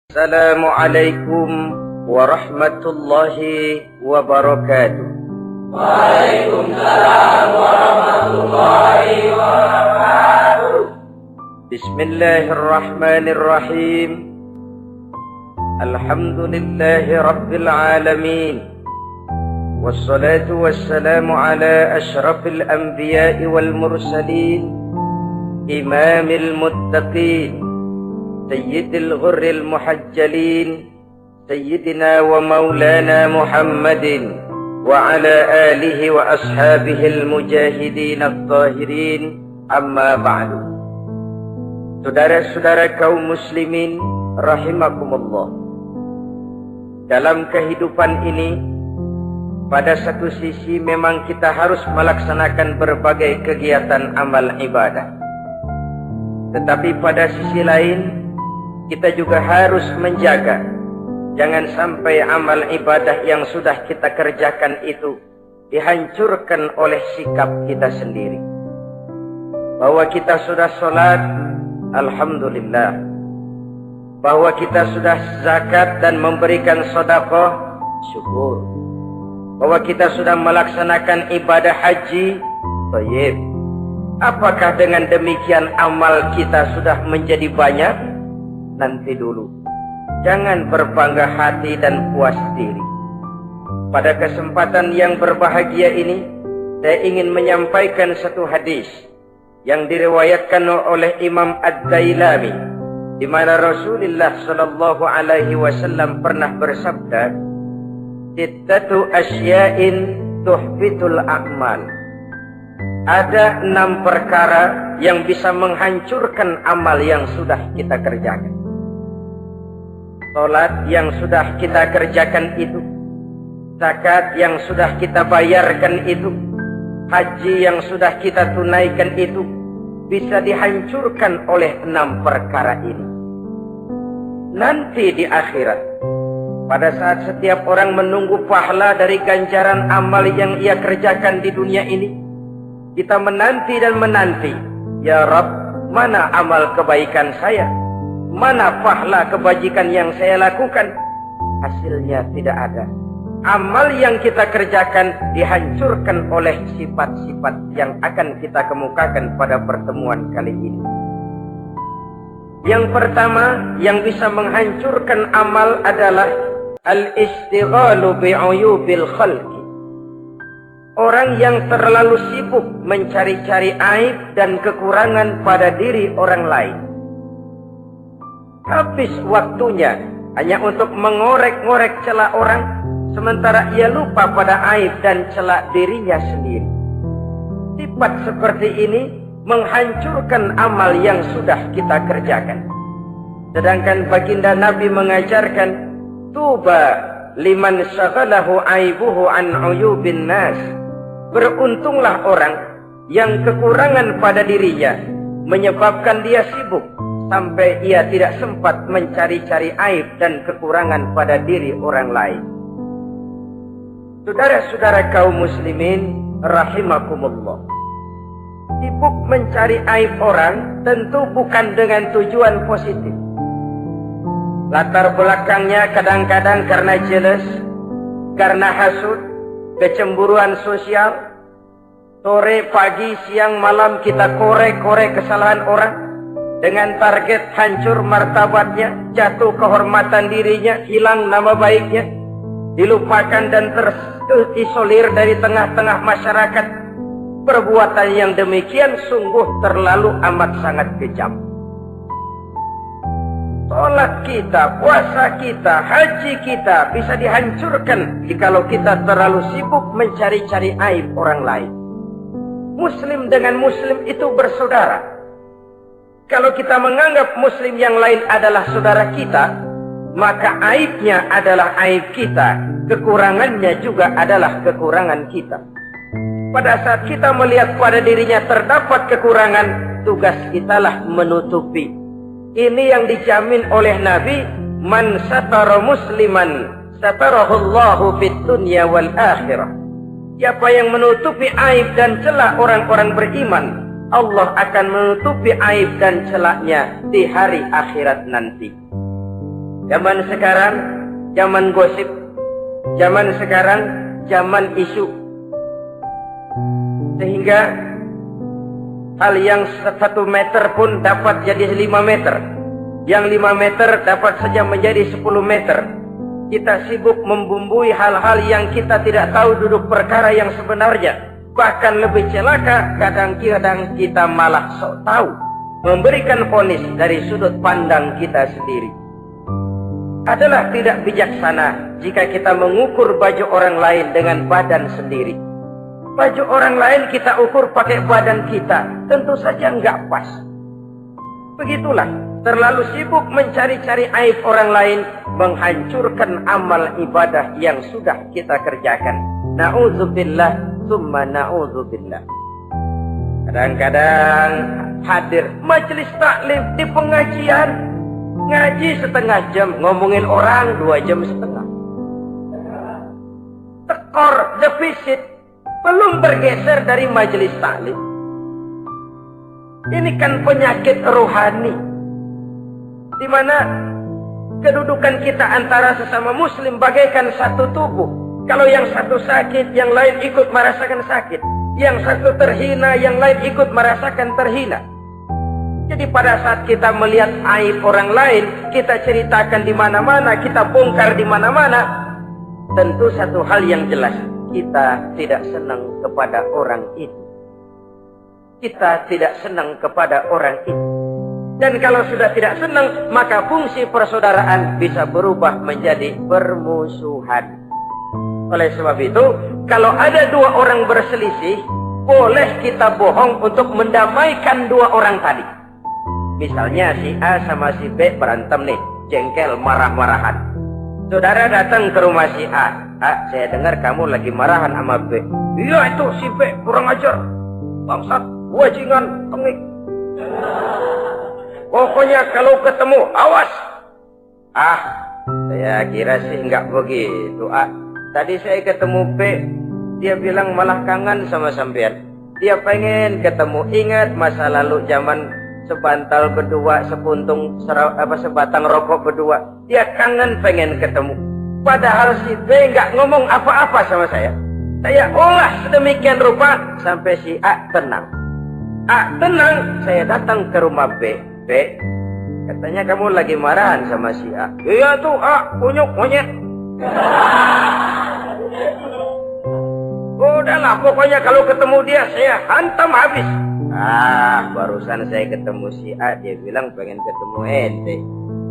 Assalamualaikum warahmatullahi wabarakatuh. Waalaikumsalam warahmatullahi wabarakatuh. Bismillahirrahmanirrahim. Alhamdulillahi rabbil alamin. Wassalatu wassalamu ala ashrafil anbiya'i wal mursalin, imamil muttaqin, سيد الغر المحجلين، سيدنا ومولانا محمد وعلى آله وأصحابه المجاهدين الطاهرين. أما بعد. Saudara-saudara kaum muslimin rahimakumullah, dalam kehidupan ini pada satu sisi memang kita harus melaksanakan berbagai kegiatan amal ibadah, tetapi pada sisi lain kita juga harus menjaga jangan sampai amal ibadah yang sudah kita kerjakan itu dihancurkan oleh sikap kita sendiri. Bahwa kita sudah sholat, alhamdulillah. Bahwa kita sudah zakat dan memberikan sedekah, syukur. Bahwa kita sudah melaksanakan ibadah haji, thayyib. Apakah dengan demikian amal kita sudah menjadi banyak? Nanti dulu. Jangan berbangga hati dan puas diri. Pada kesempatan yang berbahagia ini, saya ingin menyampaikan satu hadis yang diriwayatkan oleh Imam Ad-Dailami, di mana Rasulullah sallallahu alaihi wasallam pernah bersabda, "Sittatu asya'in tuhbitul a'mal." Ada 6 perkara yang bisa menghancurkan amal yang sudah kita kerjakan. Salat yang sudah kita kerjakan itu, zakat yang sudah kita bayarkan itu, haji yang sudah kita tunaikan itu, bisa dihancurkan oleh 6 perkara ini. Nanti di akhirat, pada saat setiap orang menunggu pahala dari ganjaran amal yang ia kerjakan di dunia ini, kita menanti dan menanti, ya Rabb, mana amal kebaikan saya? Mana pahala kebajikan yang saya lakukan? Hasilnya tidak ada. Amal yang kita kerjakan dihancurkan oleh sifat-sifat yang akan kita kemukakan pada pertemuan kali ini. Yang pertama yang bisa menghancurkan amal adalah al-istighalu bi'uyubil khalqi. Orang yang terlalu sibuk mencari-cari aib dan kekurangan pada diri orang lain. Habis waktunya hanya untuk mengorek-ngorek celah orang, sementara ia lupa pada aib dan celah dirinya sendiri. Sifat seperti ini menghancurkan amal yang sudah kita kerjakan. Sedangkan baginda Nabi mengajarkan, tuba liman syaghalahu aibuhu an uyubin nas. Beruntunglah orang yang kekurangan pada dirinya menyebabkan dia sibuk sampai ia tidak sempat mencari-cari aib dan kekurangan pada diri orang lain. Saudara-saudara kaum muslimin rahimakumullah, sibuk mencari aib orang tentu bukan dengan tujuan positif. Latar belakangnya kadang-kadang karena jealous, karena hasud, kecemburuan sosial. Sore, pagi, siang, malam kita korek-korek kesalahan orang dengan target hancur martabatnya, jatuh kehormatan dirinya, hilang nama baiknya, dilupakan dan terisolir dari tengah-tengah masyarakat. Perbuatan yang demikian sungguh terlalu amat sangat kejam. Salat kita, puasa kita, haji kita bisa dihancurkan jikalau kita terlalu sibuk mencari-cari aib orang lain. Muslim dengan muslim itu bersaudara. Kalau kita menganggap muslim yang lain adalah saudara kita, maka aibnya adalah aib kita, kekurangannya juga adalah kekurangan kita. Pada saat kita melihat pada dirinya terdapat kekurangan, tugas kitalah menutupi. Ini yang dijamin oleh Nabi, man satara musliman satarahullahu fid dunya wal akhirah. Siapa yang menutupi aib dan celah orang-orang beriman, Allah akan menutupi aib dan celaknya di hari akhirat nanti. Zaman sekarang, zaman gosip. Zaman sekarang, zaman isu. Sehingga hal yang 1 meter pun dapat jadi 5 meter. Yang 5 meter dapat saja menjadi 10 meter. Kita sibuk membumbui hal-hal yang kita tidak tahu duduk perkara yang sebenarnya. Bahkan lebih celaka, kadang-kadang kita malah sok tahu. Memberikan vonis dari sudut pandang kita sendiri. Adalah tidak bijaksana jika kita mengukur baju orang lain dengan badan sendiri. Baju orang lain kita ukur pakai badan kita, tentu saja enggak pas. Begitulah, terlalu sibuk mencari-cari aib orang lain, menghancurkan amal ibadah yang sudah kita kerjakan. Na'udzubillah, summa na'udzubillah. Kadang-kadang hadir majelis taklim di pengajian, ngaji setengah jam, ngomongin orang 2 jam setengah. Tekor, defisit, belum bergeser dari majelis taklim. Ini kan penyakit rohani, di mana kedudukan kita antara sesama muslim bagaikan satu tubuh. Kalau yang satu sakit, yang lain ikut merasakan sakit. Yang satu terhina, yang lain ikut merasakan terhina. Jadi pada saat kita melihat aib orang lain, kita ceritakan di mana-mana, kita bongkar di mana-mana, tentu satu hal yang jelas, kita tidak senang kepada orang itu. Kita tidak senang kepada orang itu. Dan kalau sudah tidak senang, maka fungsi persaudaraan bisa berubah menjadi permusuhan. Oleh sebab itu, kalau ada 2 orang berselisih, boleh kita bohong untuk mendamaikan 2 orang tadi. Misalnya si A sama si B berantem nih, jengkel, marah-marahan. Saudara datang ke rumah si A. A, saya dengar kamu lagi marahan sama B. Iya, itu si B kurang ajar, bangsat, wajingan, tengik. Pokoknya kalau ketemu, awas. Ah, saya kira sih nggak begitu. A, tadi saya ketemu B, dia bilang malah kangen sama sampean. Dia pengen ketemu, ingat masa lalu zaman sebantal berdua, sebatang rokok berdua. Dia kangen pengen ketemu. Padahal si B nggak ngomong apa-apa sama saya. Saya olah sedemikian rupa sampai si A tenang. A tenang, saya datang ke rumah B. B, katanya kamu lagi marahan sama si A. Iya tuh A, kunyuk monyet. Udahlah, pokoknya kalau ketemu dia saya hantam habis. Ah, barusan saya ketemu si A, dia bilang pengen ketemu ente.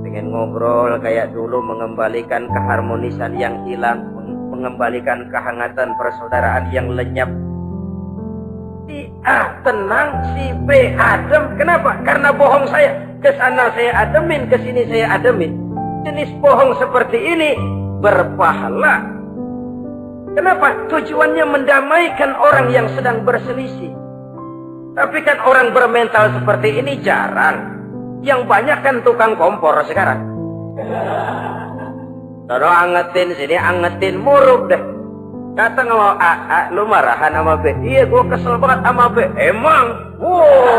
Pengen ngobrol kayak dulu, mengembalikan keharmonisan yang hilang, mengembalikan kehangatan persaudaraan yang lenyap. Si A tenang, si B adem. Kenapa? Karena bohong saya. Kesana saya ademin, kesini saya ademin. Jenis bohong seperti ini berpahala. Kenapa? Tujuannya mendamaikan orang yang sedang berselisih. Tapi kan orang bermental seperti ini jarang. Yang banyak kan tukang kompor sekarang. Taruh angetin sini, angetin, murub deh. Datang sama A, lu marahan sama B. Iya, gue kesel banget sama B. Emang? Wow.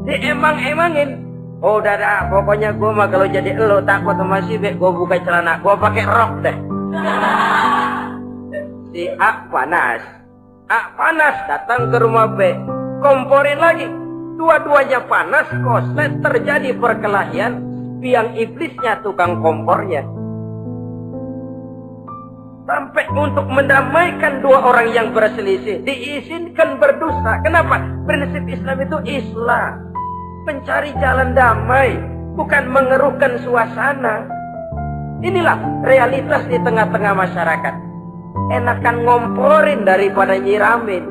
Diemang-emangin. Oh, udah dah, pokoknya gue mah kalau jadi elu takut sama si B, gue buka celana, gue pakai rok deh. Si A panas. A panas, datang ke rumah B. Komporin lagi. Dua-duanya panas, koslet, terjadi perkelahian. Biang iblisnya tukang kompornya. Sampai untuk mendamaikan 2 orang yang berselisih, diizinkan berdusta. Kenapa? Prinsip Islam itu Islam. Mencari jalan damai, bukan mengeruhkan suasana. Inilah realitas di tengah-tengah masyarakat. Enakan ngomporin daripada nyiramin.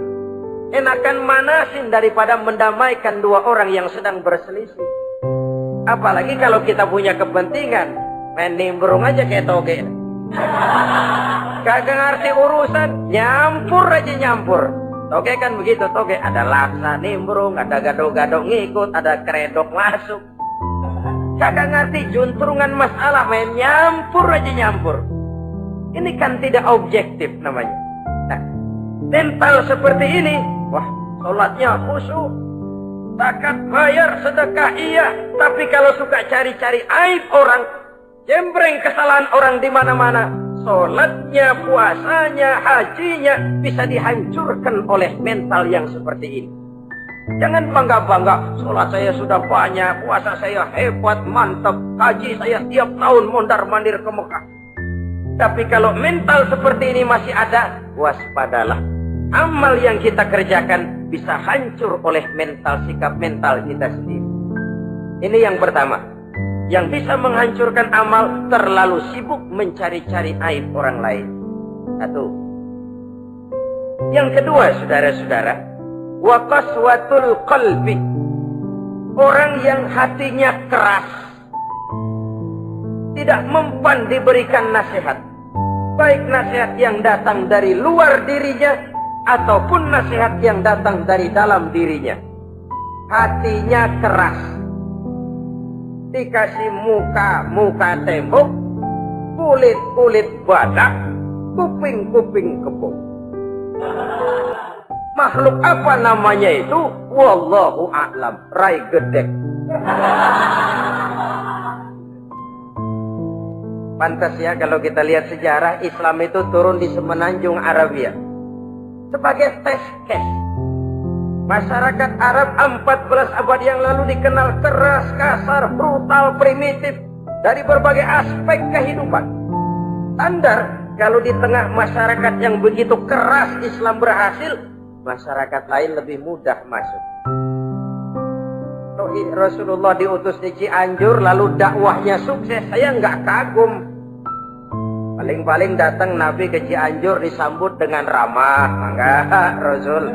Enakan manasin daripada mendamaikan 2 orang yang sedang berselisih. Apalagi kalau kita punya kepentingan, main nimbrung aja kayak toge. Kagak ngerti urusan, nyampur aja nyampur. Toge kan begitu, toge ada laksa nimbrung, ada gado-gado ngikut, ada kredok masuk. Kagak ngerti juntrungan masalah, main nyampur aja nyampur. Ini kan tidak objektif namanya. Nah, mental seperti ini, wah, sholatnya khusyuk. zakat bayar, sedekah iya, tapi kalau suka cari-cari aib orang, jembreng kesalahan orang di mana-mana, sholatnya, puasanya, hajinya bisa dihancurkan oleh mental yang seperti ini. Jangan bangga-bangga, sholat saya sudah banyak, puasa saya hebat, mantap, haji saya tiap tahun mondar-mandir ke Mekah. Tapi kalau mental seperti ini masih ada, waspadalah. Amal yang kita kerjakan bisa hancur oleh mental, sikap mental kita sendiri. Ini yang pertama. Yang bisa menghancurkan amal, terlalu sibuk mencari-cari aib orang lain. Satu. Yang kedua, saudara-saudara, wa qaswatul qalbi. Orang yang hatinya keras, tidak mempan diberikan nasihat. Baik nasihat yang datang dari luar dirinya, ataupun nasihat yang datang dari dalam dirinya. Hatinya keras. Dikasih muka tembok, kulit badak, kuping kebo. Makhluk apa namanya itu? Wallahu a'lam. Rai gedek. Pantas ya kalau kita lihat sejarah, Islam itu turun di semenanjung Arabia sebagai tes case. Masyarakat Arab 14 abad yang lalu dikenal keras, kasar, brutal, primitif dari berbagai aspek kehidupan. Standar kalau di tengah masyarakat yang begitu keras Islam berhasil, masyarakat lain lebih mudah masuk. Rasulullah diutus di Cianjur lalu dakwahnya sukses, saya nggak kagum. Paling-paling datang Nabi ke Cianjur disambut dengan ramah, enggak Rasul.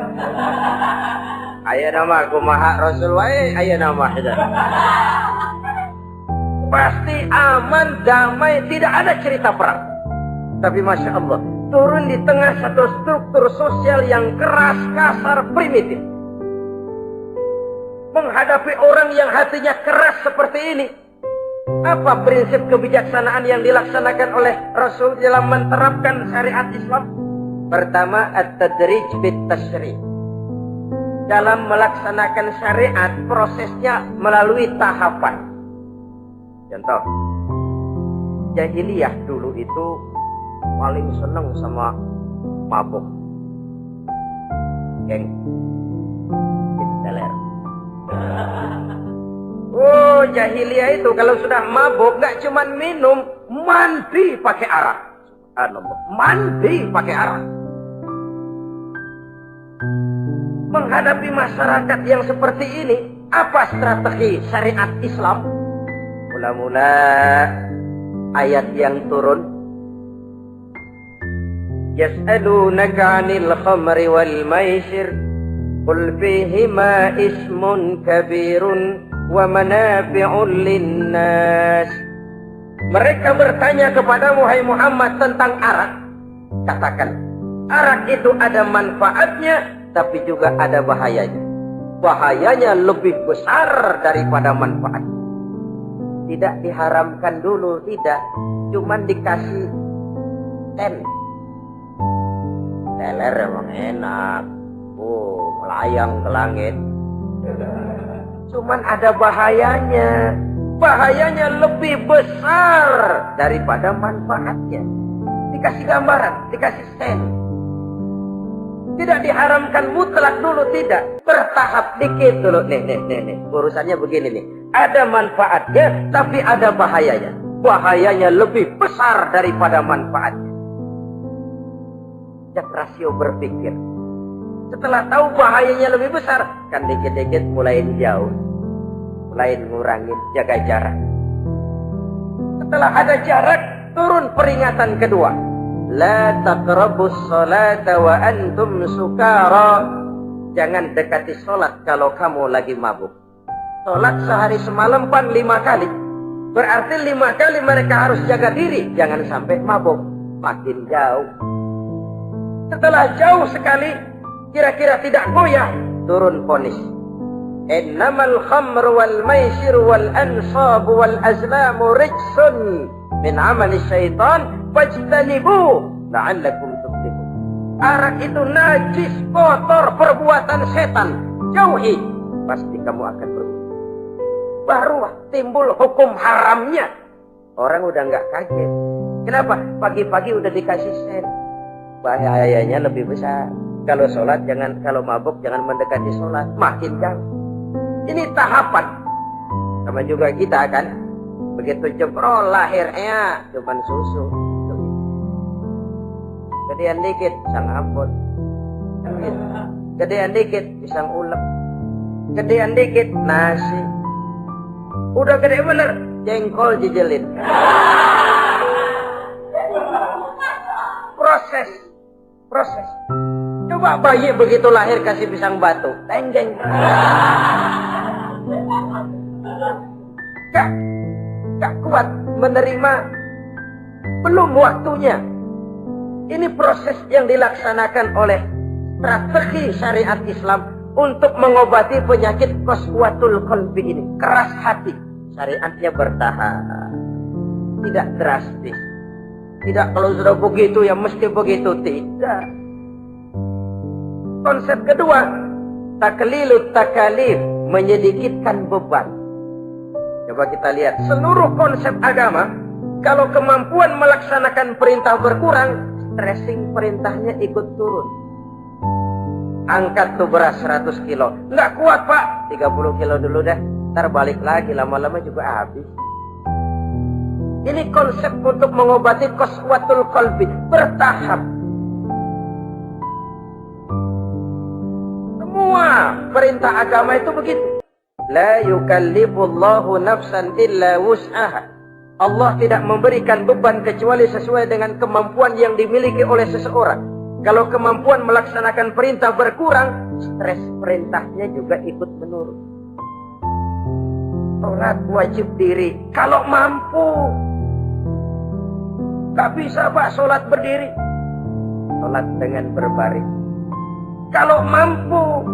Ayo nama kumaha Rasul wae, ayo nama itu. Pasti aman, damai, tidak ada cerita perang. Tapi Masya Allah, turun di tengah satu struktur sosial yang keras, kasar, primitif. Menghadapi orang yang hatinya keras seperti ini, apa prinsip kebijaksanaan yang dilaksanakan oleh Rasul dalam menerapkan syariat Islam? Pertama, at-tadrij bit-tasyri'. Dalam melaksanakan syariat, prosesnya melalui tahapan. Contoh, jahiliyah dulu itu paling senang sama mabuk. Geng, teler. Oh, jahiliyah itu kalau sudah mabuk nggak cuman minum, mandi pakai arak. Mandi pakai arak. Menghadapi masyarakat yang seperti ini, apa strategi syariat Islam? Mula-mula ayat yang turun, yas'alunaka 'anil khamri wal maisir qul fihima ismun kabirun wa manafi'un linnas. Mereka bertanya kepada Muhammad tentang arak. Katakan, arak itu ada manfaatnya, tapi juga ada bahayanya. Bahayanya lebih besar daripada manfaatnya. Tidak diharamkan dulu, tidak. Cuman dikasih teler emang enak. Oh, melayang ke langit. Cuman ada bahayanya. Bahayanya lebih besar daripada manfaatnya. Dikasih gambaran, dikasih stand. Tidak diharamkan mutlak dulu, tidak. Bertahap dikit dulu. Nih. Urusannya begini nih. Ada manfaatnya, tapi ada bahayanya. Bahayanya lebih besar daripada manfaatnya. Jak rasio berpikir. Setelah tahu bahayanya lebih besar, kan dikit-dikit mulai jauh. Mulai ngurangin, jaga jarak. Setelah ada jarak, turun peringatan kedua. La taqrabus salata wa antum sukara. Jangan dekati salat kalau kamu lagi mabuk. Salat sehari semalam 5 kali. Berarti 5 kali mereka harus jaga diri. Jangan sampai mabuk. Makin jauh. Setelah jauh sekali, kira-kira tidak goyah, turun vonis. Innamal khamru wal maisir wal ansab wal azlamu rijsun min amali syaitan fajtanibu la'allakum tuflihun. Arak itu najis, kotor, perbuatan setan. Jauhi. pasti kamu akan berwudu. Baru timbul hukum haramnya. Orang udah nggak kaget. Kenapa? Pagi-pagi udah dikasih sen. Bahayanya lebih besar. Kalau sholat jangan, kalau mabuk jangan mendekati sholat. Makin jauh. Ini tahapan. Sama juga kita kan. Begitu jemprol lahirnya cuman susu. Gedean dikit pisang ambon. Gedean dikit pisang ulek. Gedean dikit nasi. Udah gede bener jengkol dijelin. Proses. Coba bayi begitu lahir kasih pisang batu, tenggeng. Gak kuat menerima, belum waktunya. Ini proses yang dilaksanakan oleh strategi syariat Islam untuk mengobati penyakit qaswatul qalbi ini, keras hati. Syariatnya bertahap, tidak drastis. Tidak kalau sudah begitu ya mesti begitu, tidak. Konsep kedua, taklilut takalif, menyedikitkan beban. Coba kita lihat seluruh konsep agama, kalau kemampuan melaksanakan perintah berkurang, stressing perintahnya ikut turun. Angkat tuh beras 100 kilo. Nggak kuat pak, 30 kilo dulu dah. Ntar balik lagi, lama-lama juga habis. Ini konsep untuk mengobati qaswatul qalbi, bertahap. Semua perintah agama itu begitu. La yukallifullahu nafsan illa wus'aha. Allah tidak memberikan beban kecuali sesuai dengan kemampuan yang dimiliki oleh seseorang. Kalau kemampuan melaksanakan perintah berkurang, stres perintahnya juga ikut menurun. Sholat wajib diri kalau mampu. Gak bisa pak sholat berdiri. Sholat dengan berbaring. Kalau mampu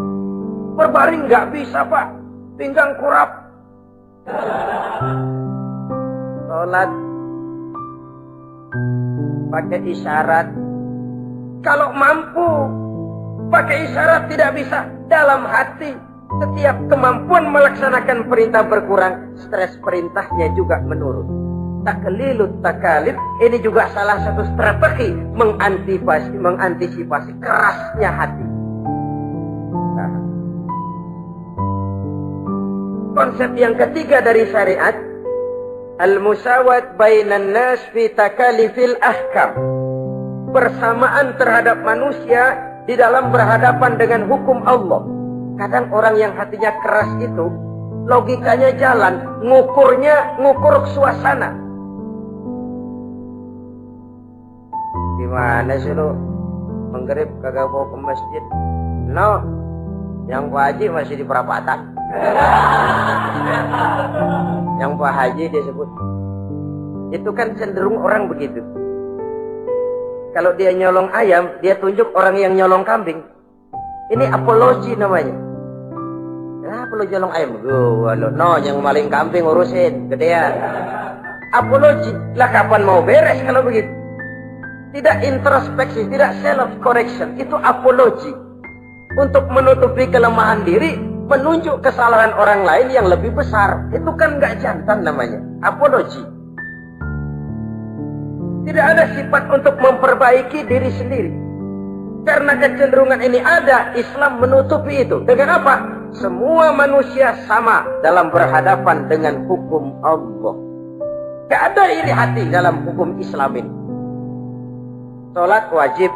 berbaring gak bisa pak. Pinggang kurap. Sholat pakai isyarat. Kalau mampu pakai isyarat tidak bisa. Dalam hati setiap kemampuan melaksanakan perintah berkurang, stres perintahnya juga menurun. Taklilut takalif ini juga salah satu strategi mengantisipasi kerasnya hati. Nah, konsep yang ketiga dari syariat, al-musawat bainan nas fi takalifil ahkam. Persamaan terhadap manusia di dalam berhadapan dengan hukum Allah. Kadang orang yang hatinya keras itu logikanya jalan, ngukur suasana. Gimana sih lu menggerib kagak bawa ke masjid? No, yang Pak Haji masih di perapatan. Yang Pak Haji dia sebut. Itu kan cenderung orang begitu. Kalau dia nyolong ayam, dia tunjuk orang yang nyolong kambing. Ini apologi namanya. Kenapa lo nyolong ayam? Gua lo, no, yang maling kambing urusin, gedean. Apologi. Lah kapan mau beres kalau begitu? Tidak introspeksi, tidak self-correction. Itu apologi. Untuk menutupi kelemahan diri, menunjuk kesalahan orang lain yang lebih besar. Itu kan gak jantan namanya. Apologi. Tidak ada sifat untuk memperbaiki diri sendiri. Karena kecenderungan ini ada, Islam menutupi itu. Dengan apa? Semua manusia sama dalam berhadapan dengan hukum Allah. Gak ada iri hati dalam hukum Islam ini. Sholat wajib.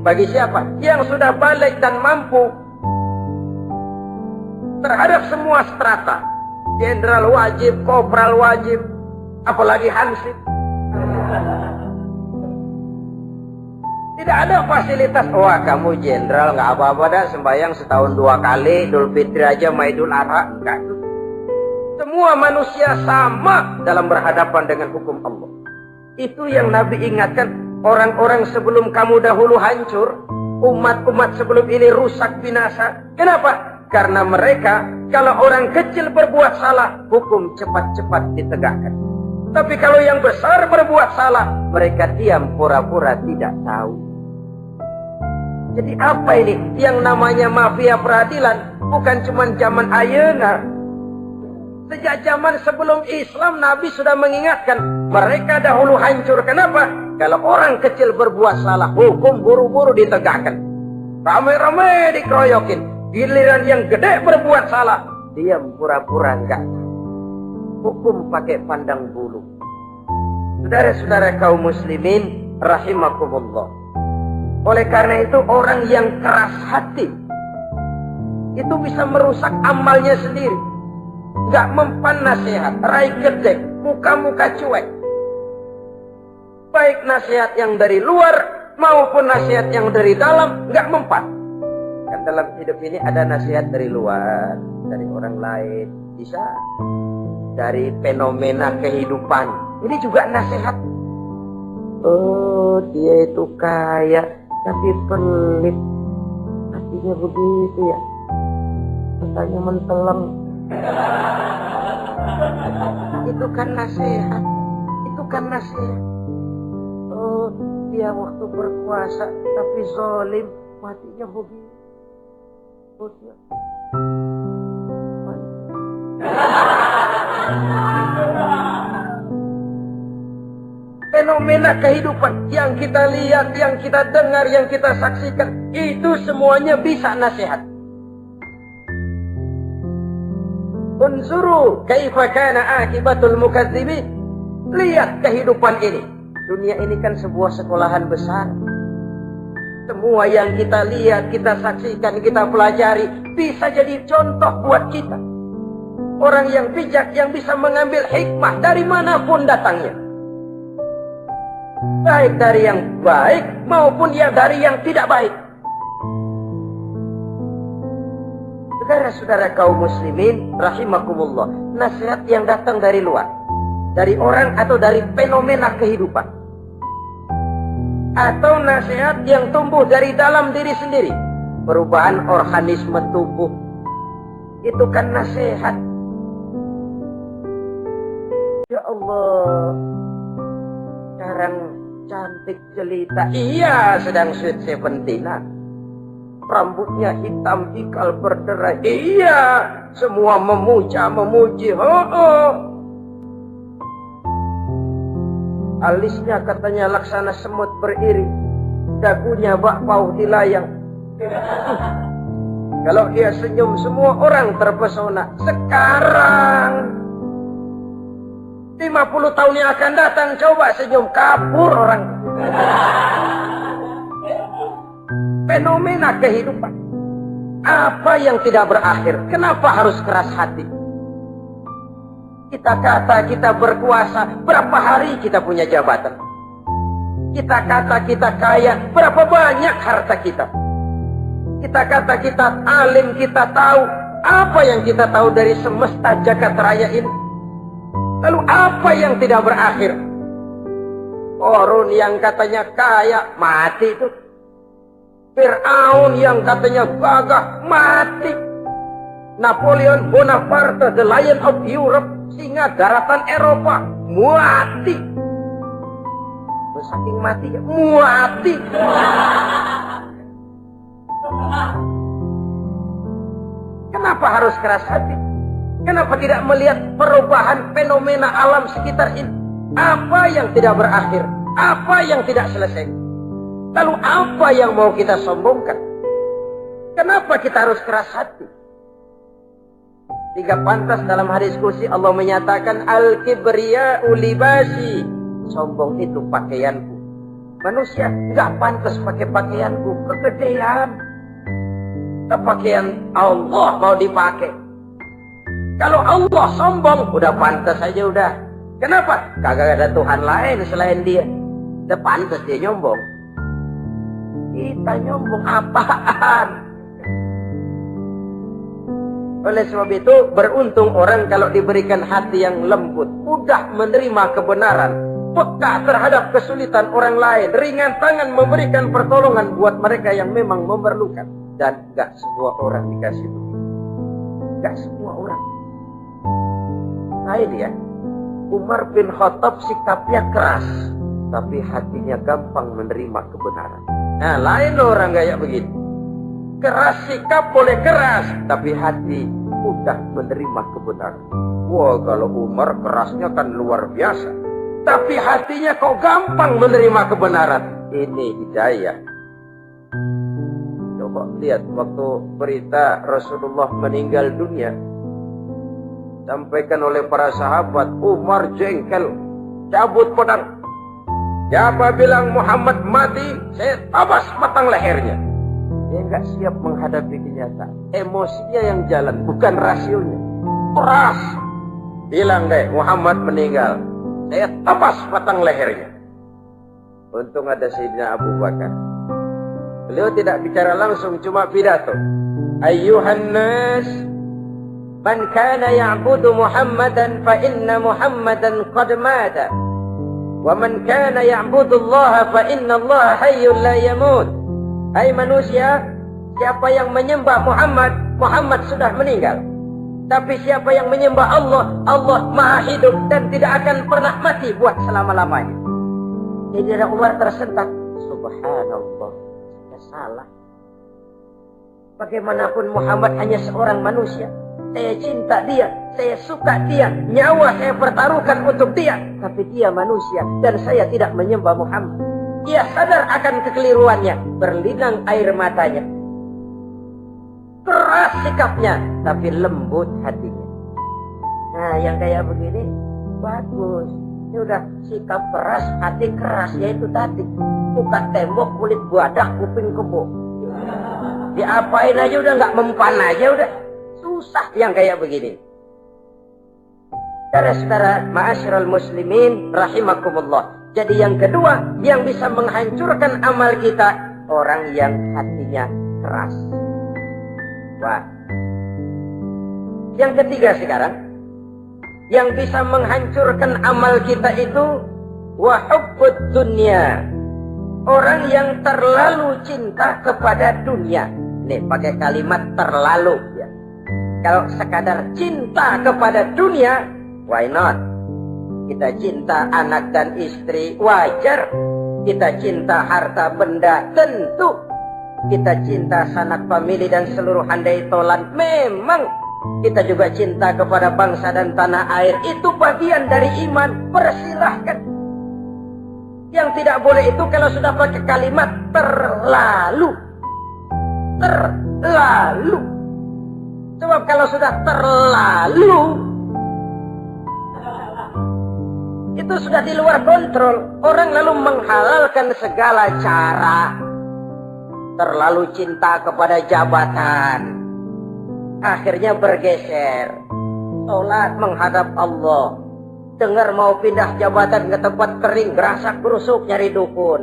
Bagi siapa? Yang sudah balik dan mampu. Terhadap semua strata. Jenderal wajib, kopral wajib. Apalagi hansip. Tidak ada fasilitas. Wah kamu jenderal gak apa-apa dah. Sembahyang setahun 2 kali. Idul Fitri aja sama Idul Adha. Enggak. Semua manusia sama dalam berhadapan dengan hukum Allah. Itu yang Nabi ingatkan. Orang-orang sebelum kamu dahulu hancur, umat-umat sebelum ini rusak binasa. Kenapa? Karena mereka, kalau orang kecil berbuat salah, hukum cepat-cepat ditegakkan. Tapi kalau yang besar berbuat salah, mereka diam pura-pura tidak tahu. Jadi apa ini? Yang namanya mafia peradilan bukan cuma zaman ayeuna. Sejak zaman sebelum Islam, Nabi sudah mengingatkan. Mereka dahulu hancur. Kenapa? Kalau orang kecil berbuat salah, hukum buru-buru ditegakkan. Ramai-ramai dikeroyokin. Giliran yang gede berbuat salah, diam pura-pura enggak. Hukum pakai pandang bulu. Saudara-saudara kaum muslimin rahimakumullah. Oleh karena itu orang yang keras hati itu bisa merusak amalnya sendiri. Enggak mempan nasihat, raih gede, muka-muka cuek. Baik nasihat yang dari luar maupun nasihat yang dari dalam enggak mempan. Kan dalam hidup ini ada nasihat dari luar, dari orang lain, bisa dari fenomena kehidupan. Ini juga nasihat. Oh, dia itu kaya tapi pelit. Hatinya begitu ya. Katanya menteleng. Itu kan nasihat. Itu kan nasihat. Oh, dia waktu berkuasa tapi zalim, matinya begitu. Oh, dia. Fenomena kehidupan yang kita lihat, yang kita dengar, yang kita saksikan, itu semuanya bisa nasihat. Unzuru kaifa kana akibatul mukadzibin. Lihat kehidupan ini. Dunia ini kan sebuah sekolahan besar. Semua yang kita lihat, kita saksikan, kita pelajari bisa jadi contoh buat kita. Orang yang bijak yang bisa mengambil hikmah dari manapun datangnya. Baik dari yang baik maupun ya dari yang tidak baik. Saudara-saudara kaum muslimin rahimakumullah, nasihat yang datang dari luar, dari orang atau dari fenomena kehidupan, atau nasihat yang tumbuh dari dalam diri sendiri, perubahan organisme tubuh, itu kan nasihat. Ya Allah, sekarang cantik jelita, iya sedang sweet 17-an. Rambutnya hitam, ikal berderai. Iya, semua memuji. Alisnya katanya laksana semut beriri. Dagunya bak pauh dilayang. Kalau dia senyum semua orang terpesona. Sekarang 50 tahun yang akan datang, coba senyum, kabur orang. Fenomena kehidupan. Apa yang tidak berakhir? Kenapa harus keras hati? Kita kata kita berkuasa, berapa hari kita punya jabatan? Kita kata kita kaya, berapa banyak harta kita? Kita kata kita alim, kita tahu. Apa yang kita tahu dari semesta jagat raya ini? Lalu apa yang tidak berakhir? Korun yang katanya kaya, mati itu. Fir'aun yang katanya gagah, mati. Napoleon Bonaparte, the Lion of Europe, singa daratan Eropa, mati. Saking matinya, mati. Kenapa harus keras hati? Kenapa tidak melihat perubahan fenomena alam sekitar ini? Apa yang tidak berakhir? Apa yang tidak selesai? Lalu apa yang mau kita sombongkan? Kenapa kita harus keras hati? Tidak pantas dalam hadis qudsi Allah menyatakan al-kibriya'u libasi. Sombong itu pakaianku. Manusia enggak pantas pakai pakaianku, kegedean. Pakaian Allah mau dipakai. Kalau Allah sombong, udah pantas aja udah. Kenapa? Kagak ada Tuhan lain selain Dia. Udah pantas dia nyombong. Kita nyombong apaan? Oleh sebab itu, beruntung orang kalau diberikan hati yang lembut, mudah menerima kebenaran, peka terhadap kesulitan orang lain, ringan tangan memberikan pertolongan buat mereka yang memang memerlukan. Dan gak semua orang dikasih begitu. Gak semua orang. Nah ini ya, Umar bin Khattab sikapnya keras, tapi hatinya gampang menerima kebenaran. Nah, lain orang kayak begini. Keras sikap boleh keras, tapi hati mudah menerima kebenaran. Wah, kalau Umar kerasnya kan luar biasa, tapi hatinya kok gampang menerima kebenaran. Ini hidayah. Coba lihat waktu berita Rasulullah meninggal dunia, sampaikan oleh para sahabat, Umar jengkel, cabut pedang. Siapa bilang Muhammad mati, saya tabas batang lehernya. Dia nggak siap menghadapi kenyataan. Emosinya yang jalan, bukan rasionya. Keras. Bilang deh, Muhammad meninggal, saya tabas batang lehernya. Untung ada Sayyidina Abu Bakar. Beliau tidak bicara langsung, cuma pidato. Ayyuhan nas, man kana ya'budu Muhammadan fa inna Muhammadan qad mata. Wa man kana ya'budu Allah fa inna Allah hayyun la yamut. Hai manusia, siapa yang menyembah Muhammad, Muhammad sudah meninggal. Tapi siapa yang menyembah Allah, Allah maha hidup dan tidak akan pernah mati buat selama-lamanya. Jadi Umar tersentak. Subhanallah, saya salah. Bagaimanapun Muhammad hanya seorang manusia. Saya cinta dia, saya suka dia, nyawa saya pertaruhkan untuk dia. Tapi dia manusia dan saya tidak menyembah Muhammad. Dia sadar akan kekeliruannya, berlinang air matanya. Keras sikapnya, tapi lembut hatinya. Nah, yang kayak begini, bagus. Ini udah sikap keras, hati keras, yaitu tadi. Bukan tembok, kulit buadak, kuping kebo. Diapain aja udah nggak mempan aja udah. Susah yang kayak begini. Saudara-saudara, ma'asyiral muslimin rahimakumullah. Jadi yang kedua yang bisa menghancurkan amal kita, orang yang hatinya keras. Wah. Yang ketiga sekarang, yang bisa menghancurkan amal kita itu wa hubbud dunya. Orang yang terlalu cinta kepada dunia. Nih pakai kalimat terlalu ya. Kalau sekadar cinta kepada dunia, why not? Kita cinta anak dan istri, wajar. Kita cinta harta benda, tentu. Kita cinta sanak famili dan seluruh handai tolan, memang. Kita juga cinta kepada bangsa dan tanah air, itu bagian dari iman, persilahkan. Yang tidak boleh itu kalau sudah pakai kalimat terlalu. Terlalu. Sebab kalau sudah terlalu, itu sudah di luar kontrol. Orang lalu menghalalkan segala cara. Terlalu cinta kepada jabatan, akhirnya bergeser. Sholat menghadap Allah. Dengar mau pindah jabatan ke tempat kering, gerasak gerusuk nyari dukun.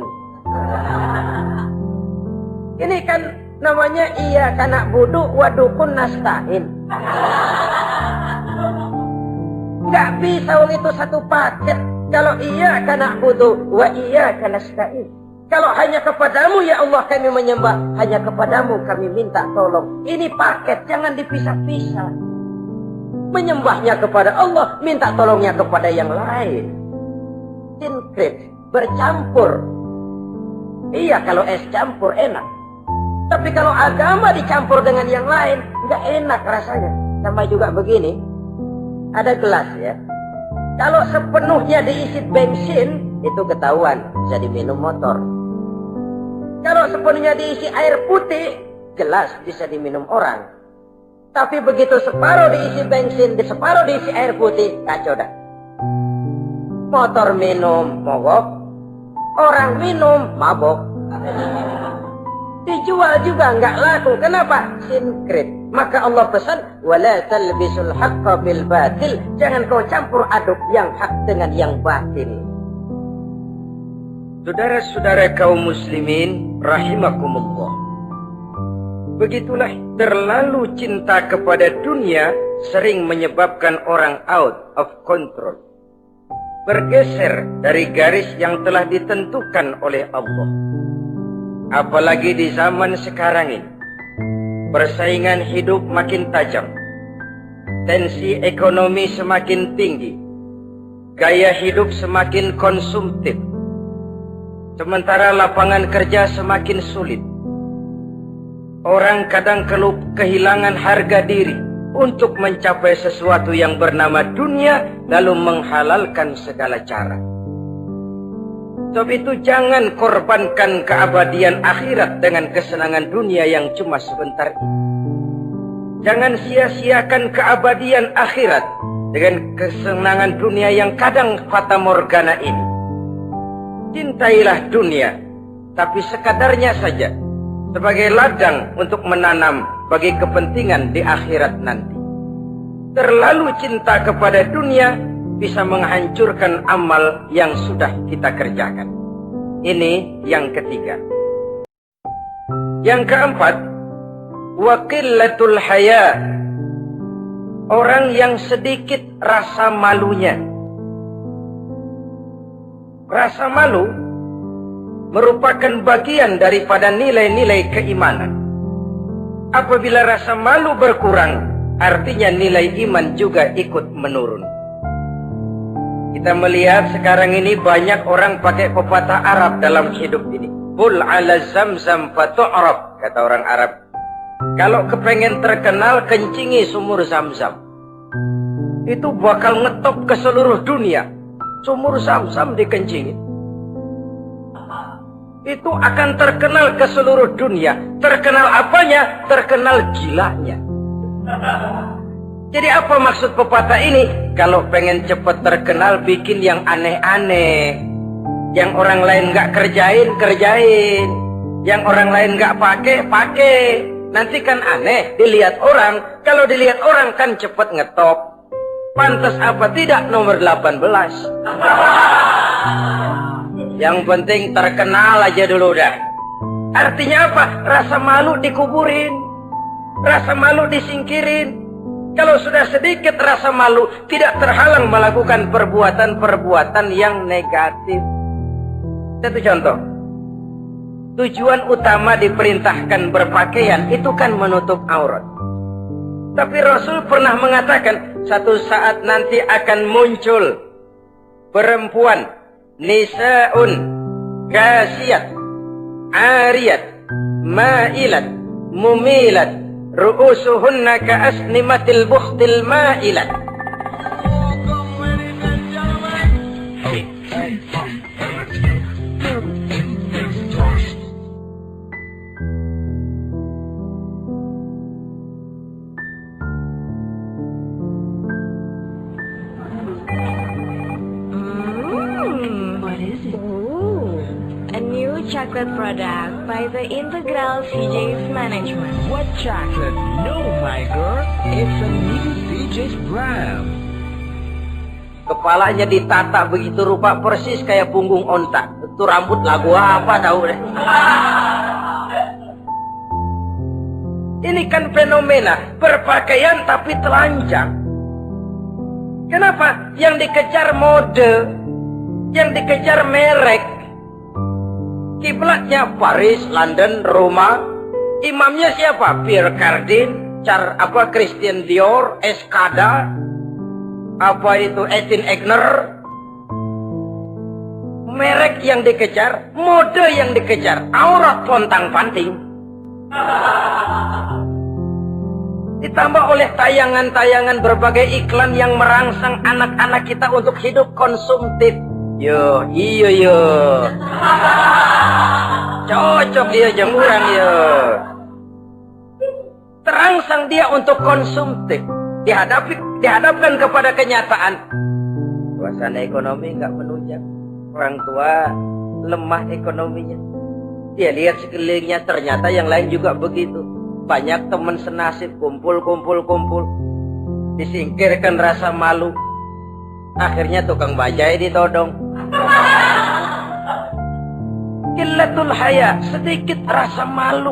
Ini kan namanya iya kana budu wa dukun nasta'in. Nggak bisa wong itu satu paket. Kalau iya kana budu wa iya kana nasta'in. Kalau hanya kepadamu ya Allah kami menyembah, hanya kepadamu kami minta tolong. Ini paket, jangan dipisah-pisah. Menyembahnya kepada Allah, minta tolongnya kepada yang lain. Sinkret, bercampur. Iya, kalau es campur enak. Tapi kalau agama dicampur dengan yang lain, nggak enak rasanya. Sama juga begini, ada gelas ya. Kalau sepenuhnya diisi bensin, itu ketahuan, bisa diminum motor. Kalau sepenuhnya diisi air putih, jelas bisa diminum orang. Tapi begitu separuh diisi bensin, separuh diisi air putih, kacau dah. Motor minum, mogok. Orang minum, mabok. Dijual juga nggak laku. Kenapa? Sinkret. Maka Allah pesan, wala talbisul haqqa bil batil. Jangan kau campur aduk yang hak dengan yang batil. Saudara-saudara kaum muslimin rahimakumullah. Begitulah terlalu cinta kepada dunia sering menyebabkan orang out of control. Bergeser dari garis yang telah ditentukan oleh Allah. Apalagi di zaman sekarang ini. Persaingan hidup makin tajam. Tensi ekonomi semakin tinggi. Gaya hidup semakin konsumtif. Sementara lapangan kerja semakin sulit. Orang kadang kehilangan harga diri untuk mencapai sesuatu yang bernama dunia, lalu menghalalkan segala cara. Sebab itu jangan korbankan keabadian akhirat dengan kesenangan dunia yang cuma sebentar ini. Jangan sia-siakan keabadian akhirat dengan kesenangan dunia yang kadang fata morgana ini. Cintailah dunia, tapi sekadarnya saja, sebagai ladang untuk menanam bagi kepentingan di akhirat nanti. Terlalu cinta kepada dunia bisa menghancurkan amal yang sudah kita kerjakan. Ini yang ketiga. Yang keempat, waqillatul haya. Orang yang sedikit rasa malunya. Rasa malu merupakan bagian daripada nilai-nilai keimanan. Apabila rasa malu berkurang, artinya nilai iman juga ikut menurun. Kita melihat sekarang ini banyak orang pakai pepatah Arab dalam hidup ini. Qul ala zamzam fatu'rab, kata orang Arab. Kalau kepengen terkenal, kencingi sumur Zamzam. Itu bakal ngetop ke seluruh dunia. Sumur Zamzam dikencingin. Itu akan terkenal ke seluruh dunia. Terkenal apanya? Terkenal gilanya. Jadi apa maksud pepatah ini? Kalau pengen cepat terkenal, bikin yang aneh-aneh. Yang orang lain gak kerjain, kerjain. Yang orang lain gak pakai, pakai. Nanti kan aneh, dilihat orang. Kalau dilihat orang kan cepat ngetop. Pantas apa tidak nomor 18. Yang penting terkenal aja dulu dah. Artinya apa? Rasa malu dikuburin. Rasa malu disingkirin. Kalau sudah sedikit rasa malu, tidak terhalang melakukan perbuatan-perbuatan yang negatif. Satu contoh. Tujuan utama diperintahkan berpakaian itu kan menutup aurat. Tapi Rasul pernah mengatakan, satu saat nanti akan muncul perempuan, nisa'un, kasiyat, ariyat, ma'ilat, mumilat, ru'usuhunna ka'asnimatil bukhtil ma'ilat. Chocolate product by the Integral CJ's Management. What chocolate? No, my girl. It's a new CJ's brand. Kepalanya ditata begitu rupa persis kayak punggung onta. Itu rambut lagu apa tahu deh. Ini kan fenomena berpakaian tapi telanjang. Kenapa? Yang dikejar mode, yang dikejar merek. Kiblatnya Paris, London, Roma. Imamnya siapa? Pierre Cardin, Christian Dior, Escada, Etienne Egner. Merek yang dikejar, mode yang dikejar, aurat pontang-panting. Ditambah oleh tayangan-tayangan berbagai iklan yang merangsang anak-anak kita untuk hidup konsumtif. Yo, iyo yo. Cocok dia jemuran yo. Terangsang dia untuk konsumtif. Dihadapkan kepada kenyataan. Suasana ekonomi nggak menunjang. Orang tua lemah ekonominya. Dia lihat sekelilingnya, ternyata yang lain juga begitu. Banyak teman senasib, kumpul. Disingkirkan rasa malu. Akhirnya tukang bajai ditodong. Qillatul haya, sedikit rasa malu.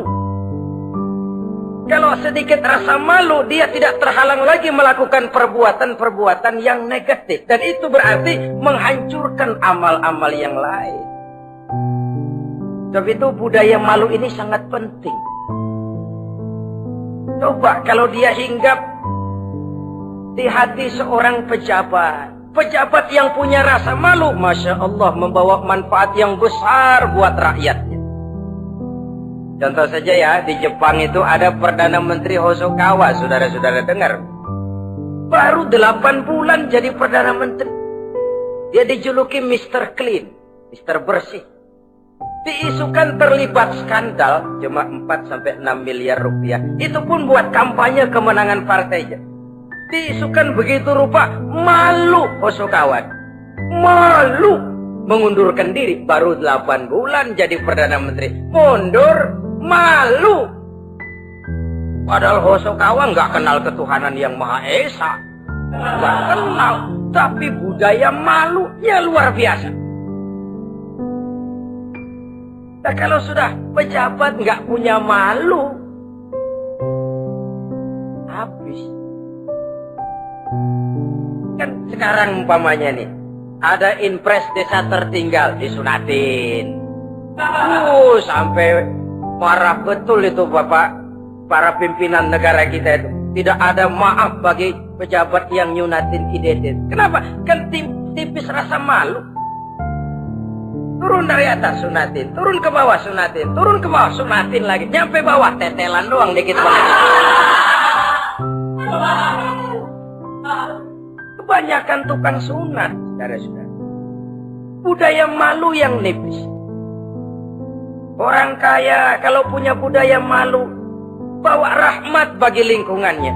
Kalau sedikit rasa malu, dia tidak terhalang lagi melakukan perbuatan-perbuatan yang negatif. Dan itu berarti menghancurkan amal-amal yang lain. Sebab itu budaya malu ini sangat penting. Coba kalau dia hinggap di hati seorang pejabat, pejabat yang punya rasa malu, Masya Allah, membawa manfaat yang besar buat rakyatnya. Contoh saja ya, di Jepang itu ada Perdana Menteri Hosokawa, saudara-saudara dengar. Baru 8 bulan jadi Perdana Menteri. Dia dijuluki Mr. Clean, Mr. Bersih. Diisukan terlibat skandal cuma 4-6 miliar rupiah. Itu pun buat kampanye kemenangan partainya. Diisukan begitu rupa, malu Hosokawa. Malu mengundurkan diri. Baru 8 bulan jadi Perdana Menteri. Mundur, malu. Padahal Hosokawa nggak kenal ketuhanan yang Maha Esa. Nggak kenal. Tapi budaya malunya luar biasa. Nah, kalau sudah pejabat nggak punya malu, habis. Kan sekarang umpamanya nih, ada impres desa tertinggal disunatin. Sampai marah betul itu Bapak, para pimpinan negara kita itu. Tidak ada maaf bagi pejabat yang nyunatin identitas. Kenapa? Kan tipis rasa malu. Turun dari atas sunatin, turun ke bawah sunatin, turun ke bawah sunatin lagi, nyampe bawah tetelan doang dikit banget. Kebanyakan tukang sunat, saudara-saudara. Budaya malu yang nipis. Orang kaya kalau punya budaya malu, bawa rahmat bagi lingkungannya.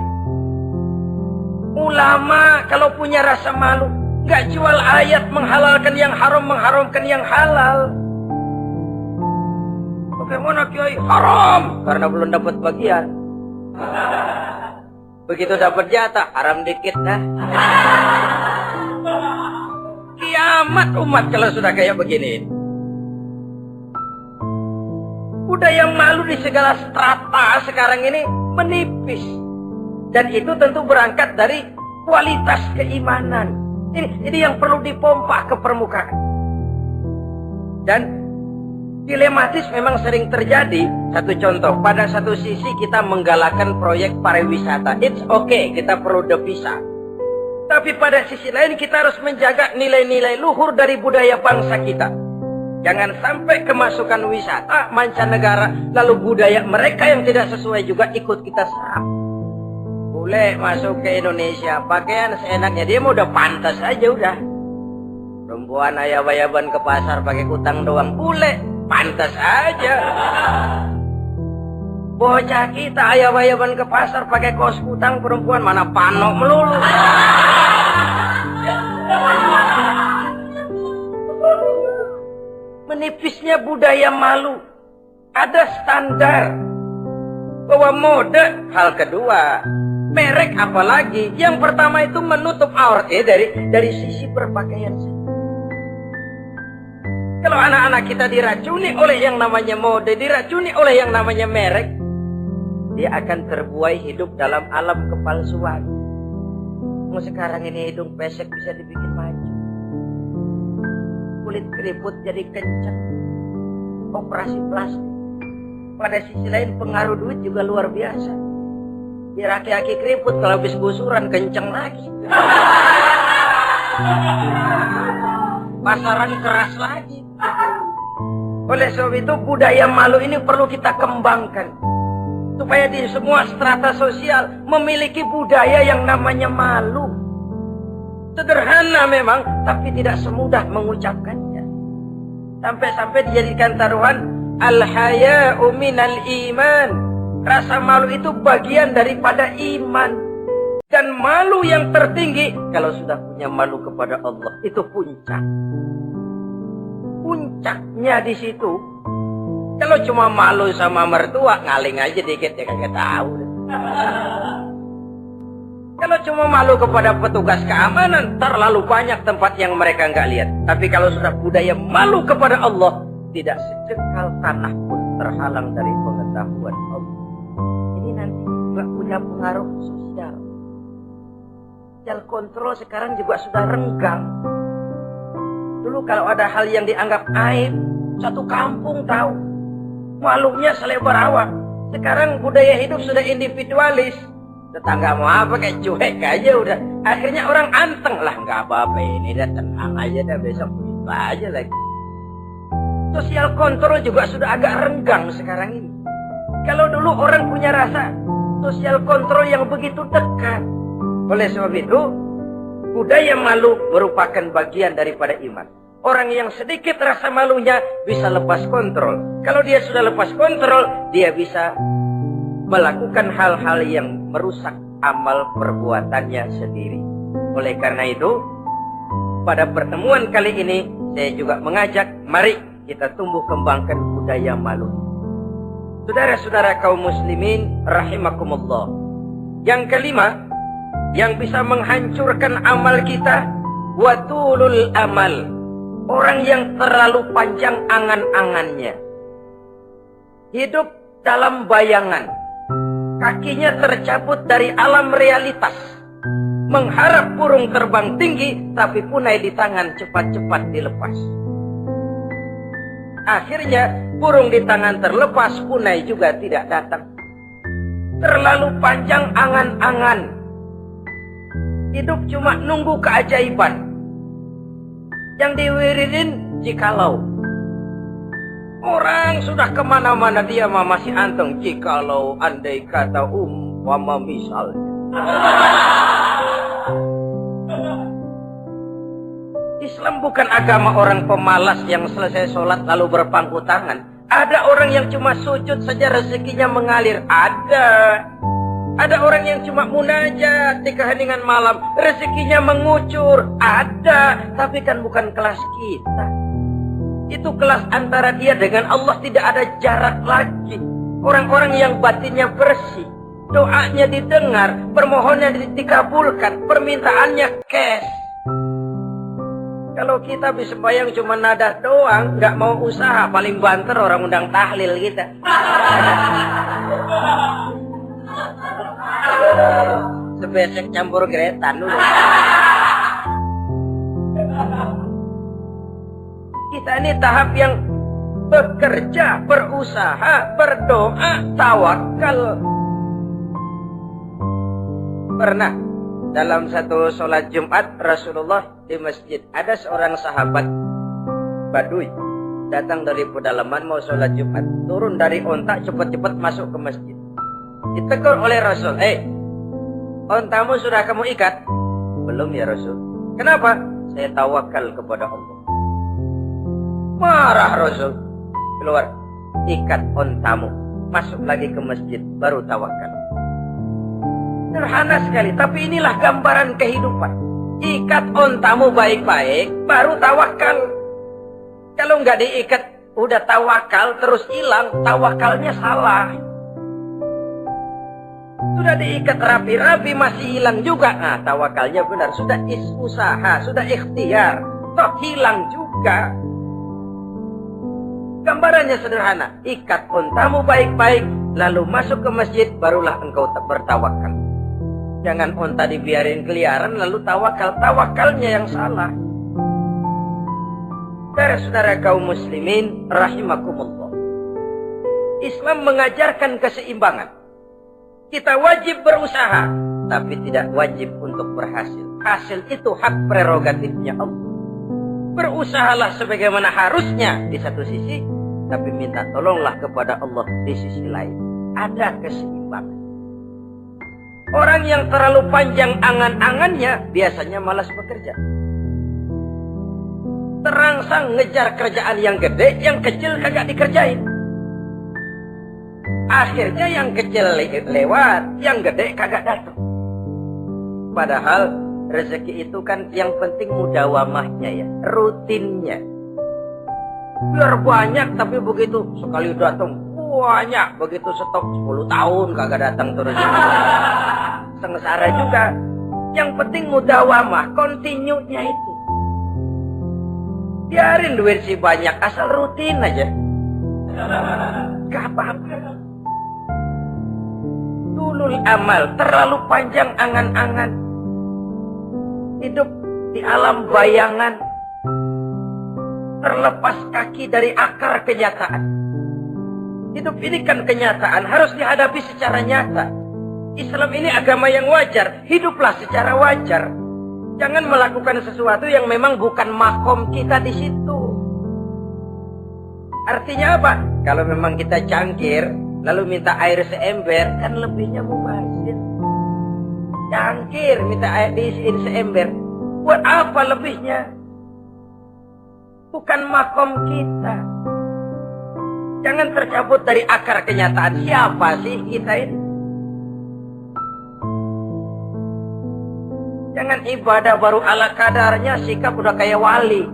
Ulama kalau punya rasa malu, nggak jual ayat menghalalkan yang haram, mengharamkan yang halal. Bagaimana Kiai? Haram karena belum dapat bagian. Begitu dapat jatah, haram dikit dah. Kiamat umat kalau sudah kayak begini. Budaya malu di segala strata sekarang ini menipis. Dan itu tentu berangkat dari kualitas keimanan. Ini yang perlu dipompa ke permukaan. Dan dilematis memang sering terjadi. Satu contoh, pada satu sisi kita menggalakkan proyek pariwisata. It's okay, kita perlu devisa. Tapi pada sisi lain kita harus menjaga nilai-nilai luhur dari budaya bangsa kita. Jangan sampai kemasukan wisata mancanegara, lalu budaya mereka yang tidak sesuai juga ikut kita serap. Boleh masuk ke Indonesia, pakaian seenaknya, dia mau udah pantas aja udah. Perempuan ayab-ayaban ke pasar pakai kutang doang, boleh, pantas aja. Bocah kita ayab-ayaban ke pasar pakai kaos kutang, perempuan mana panok melulu. Menipisnya budaya malu. Ada standar bahwa mode hal kedua. Merek apalagi, yang pertama itu menutup aurat dari sisi berpakaian. Kalau anak-anak kita diracuni oleh yang namanya mode, diracuni oleh yang namanya merek, dia akan terbuai hidup dalam alam kepalsuan. Sekarang ini hidung pesek bisa dibikin maju, kulit keriput jadi kencang, operasi plastik. Pada sisi lain pengaruh duit juga luar biasa. Ya aki-aki keriput kalau habis gusuran kenceng lagi. Pasaran keras lagi. Oleh sebab itu budaya malu ini perlu kita kembangkan. Supaya di semua strata sosial memiliki budaya yang namanya malu. Sederhana memang, tapi tidak semudah mengucapkannya. Sampai-sampai dijadikan taruhan al-haya'u minal iman. Rasa malu itu bagian daripada iman. Dan malu yang tertinggi, kalau sudah punya malu kepada Allah, itu puncak. Puncaknya di situ. Kalau cuma malu sama mertua, ngaling aja dikit ya kagak tahu. Kalau cuma malu kepada petugas keamanan, terlalu banyak tempat yang mereka nggak lihat. Tapi kalau sudah budaya malu kepada Allah, tidak secekal tanah pun terhalang dari pengetahuan Allah. Ini nanti juga punya pengaruh sosial. Sosial kontrol sekarang juga sudah renggang. Dulu kalau ada hal yang dianggap aib, satu kampung tahu. Malunya selebar awak. Sekarang budaya hidup sudah individualis. Tetangga mau apa kayak cuek aja udah. Akhirnya orang anteng lah, nggak apa-apa ini dah, tenang aja dah, besok begitu aja lagi. Sosial kontrol juga sudah agak renggang sekarang ini. Kalau dulu orang punya rasa sosial kontrol yang begitu dekat. Oleh sebab itu, budaya malu merupakan bagian daripada iman. Orang yang sedikit rasa malunya bisa lepas kontrol. Kalau dia sudah lepas kontrol, dia bisa melakukan hal-hal yang merusak amal perbuatannya sendiri. Oleh karena itu, pada pertemuan kali ini, saya juga mengajak, mari kita tumbuh kembangkan budaya malu. Saudara-saudara kaum muslimin rahimakumullah. Yang kelima, yang bisa menghancurkan amal kita, watulul amal. Orang yang terlalu panjang angan-angannya. Hidup dalam bayangan. Kakinya tercabut dari alam realitas. Mengharap burung terbang tinggi, tapi punai di tangan cepat-cepat dilepas. Akhirnya burung di tangan terlepas, punai juga tidak datang. Terlalu panjang angan-angan. Hidup cuma nunggu keajaiban. Yang diwiridin jikalau. Orang sudah kemana-mana, dia masih anteng jikalau, andai kata, umpama misalnya. Islam bukan agama orang pemalas yang selesai sholat lalu berpangku tangan. Ada orang yang cuma sujud saja rezekinya mengalir. Ada orang yang cuma munajat di keheningan malam, rezekinya mengucur. Ada, tapi kan bukan kelas kita. Itu kelas antara dia dengan Allah, tidak ada jarak lagi. Orang-orang yang batinnya bersih, doanya didengar, permohonannya dikabulkan, permintaannya cash. Kalau kita bisa bayang cuma nada doang, nggak mau usaha, paling banter orang undang tahlil kita. Sebesek campur geretan dulu. Kita ini tahap yang bekerja, berusaha, berdoa, tawakal. Pernah dalam satu sholat Jumat Rasulullah di masjid, ada seorang sahabat Badui datang dari pedalaman mau sholat Jumat, turun dari onta cepat-cepat masuk ke masjid. Ditegur oleh Rasul, ontamu sudah kamu ikat? Belum ya Rasul. Kenapa? Saya tawakal kepada Allah. Marah Rasul. Keluar, ikat ontamu, masuk lagi ke masjid, baru tawakal. Sederhana sekali, tapi inilah gambaran kehidupan. Ikat ontamu baik-baik, baru tawakal. Kalau nggak diikat, udah tawakal terus hilang, tawakalnya salah. Sudah diikat rapi-rapi masih hilang juga, nah tawakalnya benar. Sudah usaha, sudah ikhtiar, toh hilang juga. Gambarannya sederhana, ikat ontamu baik-baik, lalu masuk ke masjid, barulah engkau bertawakal. Jangan onta dibiarin keliaran lalu tawakal, tawakalnya yang salah. Saudara-saudara kaum muslimin rahimakumullah. Islam mengajarkan keseimbangan. Kita wajib berusaha, tapi tidak wajib untuk berhasil. Hasil itu hak prerogatifnya Allah. Berusahalah sebagaimana harusnya di satu sisi, tapi minta tolonglah kepada Allah di sisi lain. Ada keseimbangan. Orang yang terlalu panjang angan-angannya biasanya malas bekerja. Terangsang ngejar kerjaan yang gede, yang kecil kagak dikerjain. Akhirnya yang kecil lewat, yang gede kagak datang. Padahal rezeki itu kan yang penting mudawamahnya ya, rutinnya. Biar banyak tapi begitu sekali datang banyak, begitu stok 10 tahun kagak datang terus. Sengsara juga. Yang penting mudawamah, continue-nya itu. Biarin duit sih banyak, asal rutin aja. Gak apa-apa. Tulul amal, terlalu panjang angan-angan. Hidup di alam bayangan. Terlepas kaki dari akar kenyataan. Hidup ini kan kenyataan, harus dihadapi secara nyata. Islam ini agama yang wajar. Hiduplah secara wajar. Jangan melakukan sesuatu yang memang bukan makom kita di situ. Artinya apa? Kalau memang kita cangkir, lalu minta air seember, kan lebihnya mubazir. Cangkir, minta air diisiin seember. Buat apa lebihnya? Bukan makom kita. Jangan tercabut dari akar kenyataan. Siapa sih kita ini? Jangan ibadah baru ala kadarnya, sikap udah kayak wali.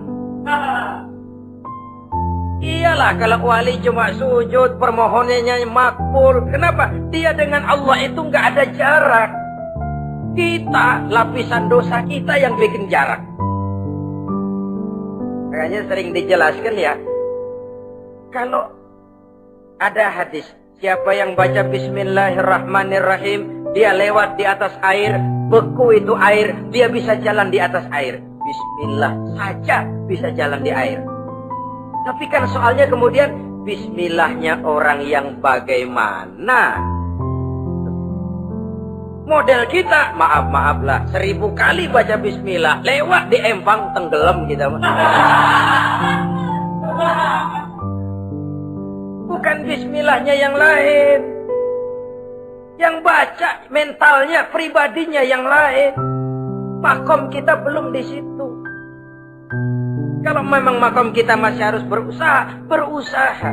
Iyalah kalau wali cuma sujud, permohonannya makbul. Kenapa? Dia dengan Allah itu nggak ada jarak. Kita, lapisan dosa kita yang bikin jarak. Makanya sering dijelaskan ya. Kalau ada hadis, siapa yang baca Bismillahirrahmanirrahim, dia lewat di atas air, beku itu air, dia bisa jalan di atas air. Bismillah saja bisa jalan di air. Tapi kan soalnya kemudian Bismillahnya orang yang bagaimana? Model kita, maaf-maaflah, 1000 kali baca Bismillah, lewat di empang tenggelam kita. Bukan Bismillahnya yang lain. Yang baca mentalnya, pribadinya yang lain. Makom kita belum di situ. Kalau memang makom kita masih harus berusaha.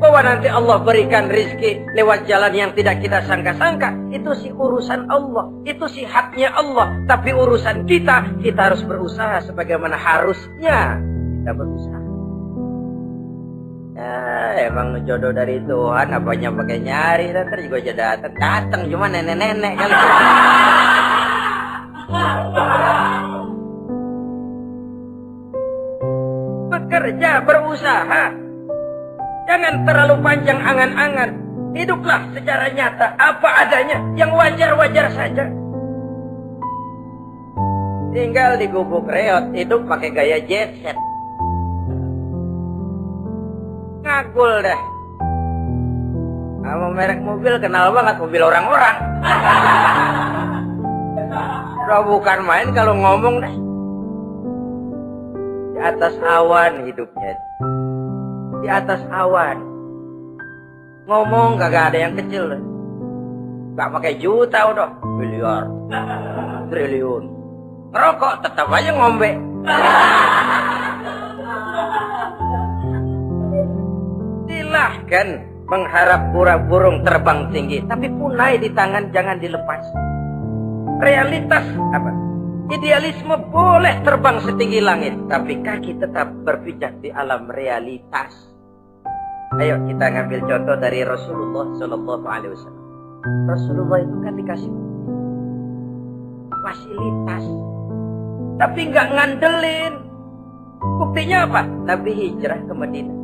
Bahwa nanti Allah berikan rizki lewat jalan yang tidak kita sangka-sangka. Itu sih urusan Allah. Itu sih haknya Allah. Tapi urusan kita harus berusaha sebagaimana harusnya kita berusaha. Ya, emang jodoh dari Tuhan, apanya pakai nyari, ntar juga aja datang cuma nenek-nenek kali. Bekerja, berusaha. Jangan terlalu panjang angan-angan. Hiduplah secara nyata, apa adanya, yang wajar-wajar saja. Tinggal di gubuk reot, hidup pakai gaya jet set. Ngagul dah. Sama merek mobil kenal banget, mobil orang-orang. Udah bukan main kalau ngomong dah. Di atas awan hidupnya. Di atas awan. Ngomong kagak ada yang kecil dah. Gak pakai juta udah, miliar, triliun. Ngerokok tetap aja ngombe. Silahkan mengharap burung terbang tinggi, tapi punai di tangan jangan dilepas. Realitas apa? Idealisme boleh terbang setinggi langit, tapi kaki tetap berpijak di alam realitas. Ayo kita ngambil contoh dari Rasulullah Shallallahu Alaihi Wasallam. Rasulullah itu kan dikasih fasilitas, tapi nggak ngandelin. Buktinya apa? Nabi hijrah ke Madinah.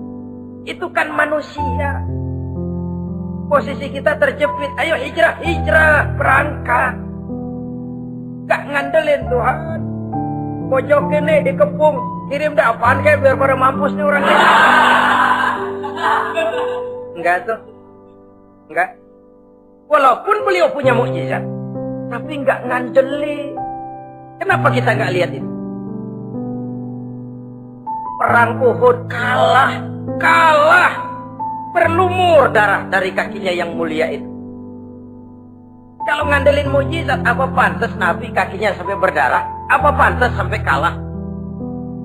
Itu kan manusia. Posisi kita terjepit. Ayo hijrah, berangkat. Gak ngandelin Tuhan. Pojok ini dikepung, kirim dah apaan kayak biar pada mampus nih orang ini. Enggak tuh. Enggak. Walaupun beliau punya mukjizat, tapi enggak ngandelin. Kenapa kita enggak lihat itu? Perang Uhud kalah, berlumur darah dari kakinya yang mulia itu. Kalau ngandelin mukjizat, apa pantas Nabi kakinya sampai berdarah? Apa pantas sampai kalah?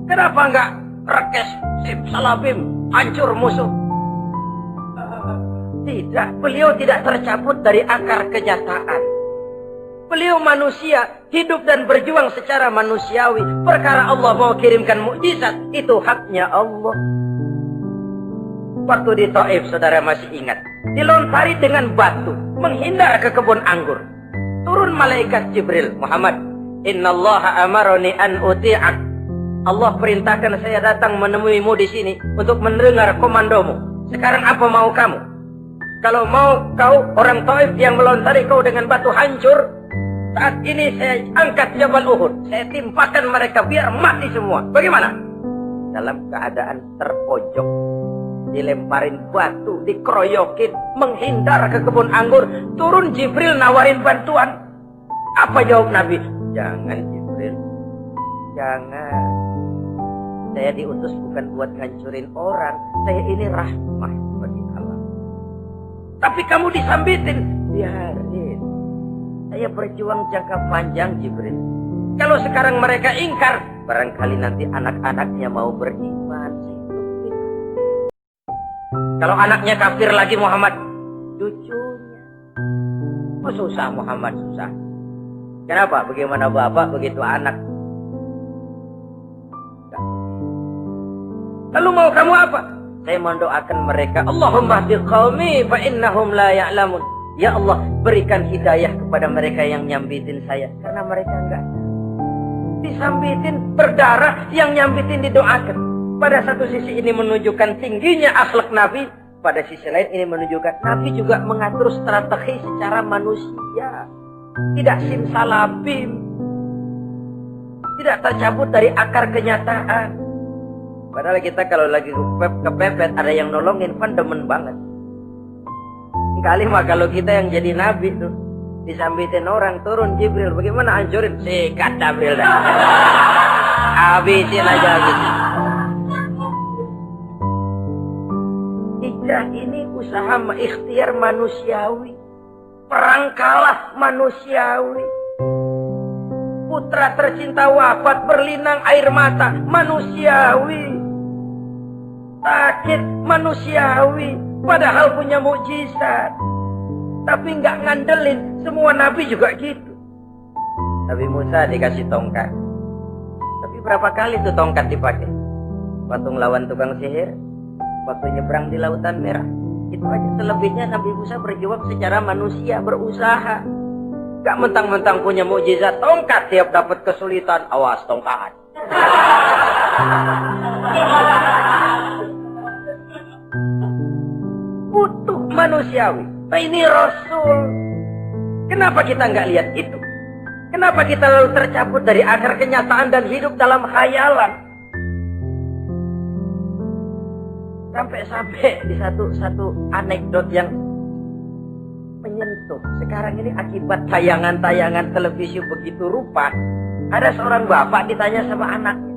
Kenapa enggak rekes, sip, salabim, hancur musuh? Tidak, beliau tidak tercabut dari akar kenyataan. Beliau manusia, hidup dan berjuang secara manusiawi. Perkara Allah mau kirimkan mukjizat, itu haknya Allah. Waktu di Taif, saudara masih ingat, dilontari dengan batu, menghindar ke kebun anggur. Turun malaikat Jibril, Muhammad, innallaha amaroni an uti'ak. Allah perintahkan saya datang menemuimu di sini untuk mendengar komandomu. Sekarang apa mau kamu? Kalau mau kau orang Taif yang melontari kau dengan batu hancur, saat ini saya angkat Jabal Uhud, saya timpakan mereka biar mati semua. Bagaimana? Dalam keadaan terpojok, dilemparin batu, dikeroyokin, menghindar ke kebun anggur. Turun Jibril nawarin bantuan. Apa jawab Nabi? Jangan Jibril, jangan. Saya diutus bukan buat ngancurin orang. Saya ini rahmah bagi alam. Tapi kamu disambitin. Biarin. Saya berjuang jangka panjang Jibril. Kalau sekarang mereka ingkar, barangkali nanti anak-anaknya mau beriman. Kalau anaknya kafir lagi Muhammad, cucunya. Oh, susah Muhammad, susah. Kenapa? Bagaimana bapak begitu anak? Lalu mau kamu apa? Saya mendoakan mereka. Allahumma hdi qaumi fa innahum la ya'lamun. Ya Allah, berikan hidayah kepada mereka yang nyambitin saya, karena mereka enggak tahu. Disambitin berdarah, yang nyambitin didoakan. Pada satu sisi ini menunjukkan tingginya akhlak Nabi, pada sisi lain ini menunjukkan Nabi juga mengatur strategi secara manusia. Tidak simsalabim, tidak tercabut dari akar kenyataan. Padahal kita kalau lagi kepepet ada yang nolongin, kan demen banget. Kali mah kalau kita yang jadi Nabi tuh, disambitin orang, turun Jibril, bagaimana hancurin? Sikat Jibril dah. Habisin aja habisin. Hijrah ini usaha ikhtiar manusiawi. Perang kalah manusiawi. Putra tercinta wafat berlinang air mata manusiawi. Sakit manusiawi. Padahal punya mukjizat. Tapi nggak ngandelin. Semua nabi juga gitu. Nabi Musa dikasih tongkat. Tapi berapa kali tuh tongkat dipakai? Waktu ngelawan tukang sihir, waktu nyebrang di Lautan Merah. Itu aja. Selebihnya Nabi Musa berjuang secara manusia, berusaha. Gak mentang-mentang punya mukjizat tongkat, tiap dapat kesulitan, awas tongkat. Butuh manusiawi. Nah, ini Rasul. Kenapa kita nggak lihat itu? Kenapa kita lalu tercabut dari akar kenyataan dan hidup dalam khayalan? Sampai-sampai di satu anekdot yang menyentuh. Sekarang ini akibat tayangan-tayangan televisi begitu rupa, ada seorang bapak ditanya sama anaknya,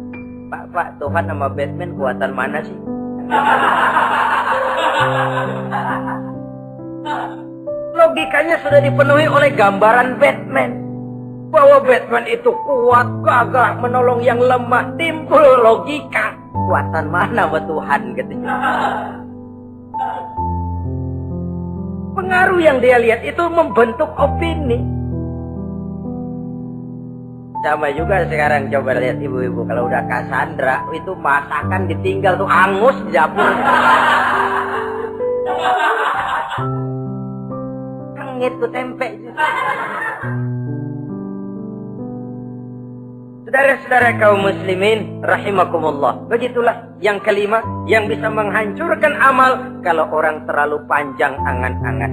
Pak, Tuhan sama Batman buatan mana sih? Logikanya sudah dipenuhi oleh gambaran Batman. Bahwa Batman itu kuat, gagah, menolong yang lemah. Timbul logika. Kuatan mana buat Tuhan katanya. Pengaruh yang dia lihat itu membentuk opini. Sama juga sekarang, coba lihat ibu-ibu kalau udah Cassandra, itu masakan ditinggal tuh hangus di dapur. Kengit tuh tempe. Saudara-saudara kaum muslimin rahimakumullah. Begitulah yang kelima yang bisa menghancurkan amal kalau orang terlalu panjang angan-angan.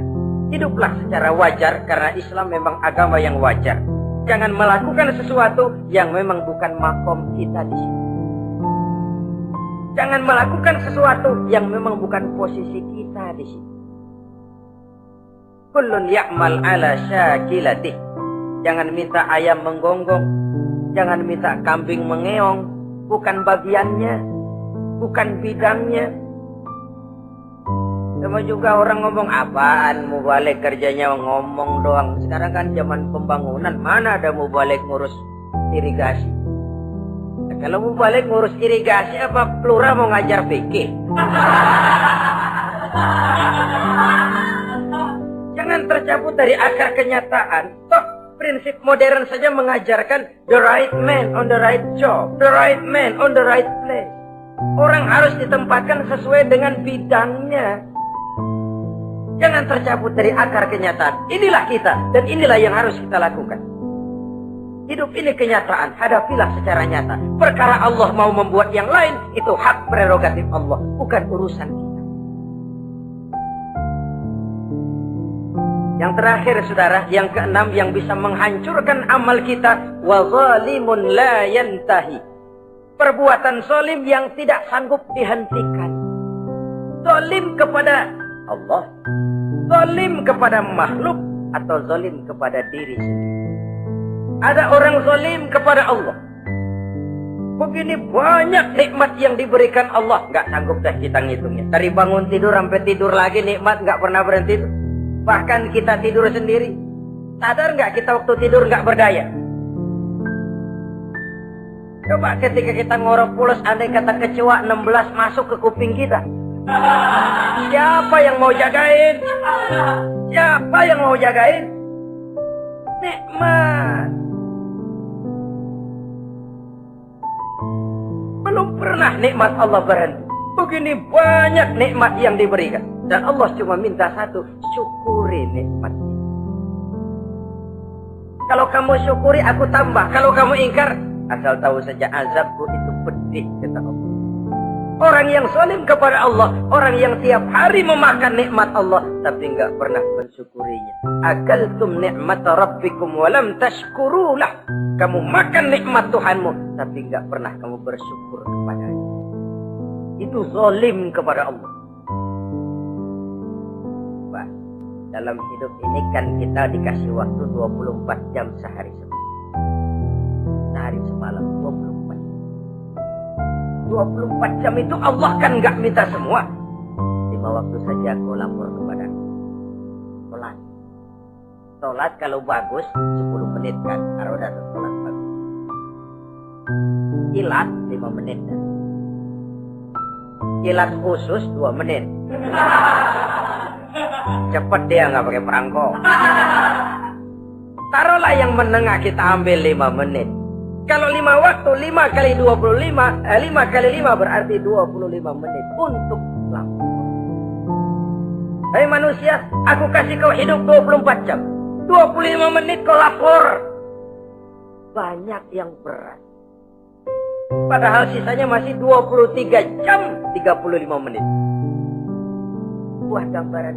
Hiduplah secara wajar karena Islam memang agama yang wajar. Jangan melakukan sesuatu yang memang bukan makom kita di sini. Jangan melakukan sesuatu yang memang bukan posisi kita di sini. Kullun ya'mal ala syakilatih. Jangan minta ayam menggonggong. Jangan minta kambing mengeong. Bukan bagiannya. Bukan bidangnya. Sama juga orang ngomong apaan, mubalik kerjanya ngomong doang. Sekarang kan zaman pembangunan, mana ada mubalik ngurus irigasi. Nah, kalau mubalik ngurus irigasi, apa Lurah mau ngajar fikih? Jangan tercabut dari akar kenyataan. Toh prinsip modern saja mengajarkan the right man on the right job, the right man on the right place. Orang harus ditempatkan sesuai dengan bidangnya. Jangan tercabut dari akar kenyataan. Inilah kita dan inilah yang harus kita lakukan. Hidup ini kenyataan, hadapilah secara nyata. Perkara Allah mau membuat yang lain, itu hak prerogatif Allah, bukan urusan kita. Yang terakhir saudara, yang keenam yang bisa menghancurkan amal kita, wa zalimun la yantahi. Perbuatan zalim yang tidak sanggup dihentikan. Zalim kepada Allah, zalim kepada makhluk, atau zalim kepada diri sendiri. Ada orang zalim kepada Allah. Begini banyak nikmat yang diberikan Allah, nggak sanggup dah kita ngitungnya. Dari bangun tidur sampai tidur lagi nikmat nggak pernah berhenti. Bahkan kita tidur sendiri, sadar nggak kita waktu tidur nggak berdaya? Coba ketika kita ngorok pulas, andai kata kecoa 16 masuk ke kuping kita, siapa yang mau jagain? Siapa yang mau jagain? Nikmat. Belum pernah nikmat Allah berhenti. Begini banyak nikmat yang diberikan. Dan Allah cuma minta satu, syukuri nikmatnya. Kalau kamu syukuri, aku tambah. Kalau kamu ingkar, asal tahu saja azabku itu pedih, kata Allah. Orang yang zalim kepada Allah, orang yang tiap hari memakan nikmat Allah, tapi enggak pernah mensyukurinya. Akaltum ni'mata rabbikum walam tashkurulah. Kamu makan nikmat Tuhanmu, tapi enggak pernah kamu bersyukur kepadanya. Itu zalim kepada Allah. Bah, dalam hidup ini kan kita dikasih waktu 24 jam sehari semalam. Sehari semalam 24 jam itu Allah kan enggak minta semua. 5 waktu saja kau lapor kepada sholat. Sholat kalau bagus 10 menit kan, kalau udah sholat bagus. Kilat 5 menit kan. Kilat khusus 2 menit. Cepet dia nggak pakai perangko. Taruhlah yang menengah kita ambil 5 menit. Kalau 5 waktu, 5 kali 25, 5 kali 5 berarti 25 menit untuk lapor. Hai manusia, aku kasih kau hidup 24 jam. 25 menit kau lapor. Banyak yang berat. Padahal sisanya masih 23 jam 35 menit. Buah gambaran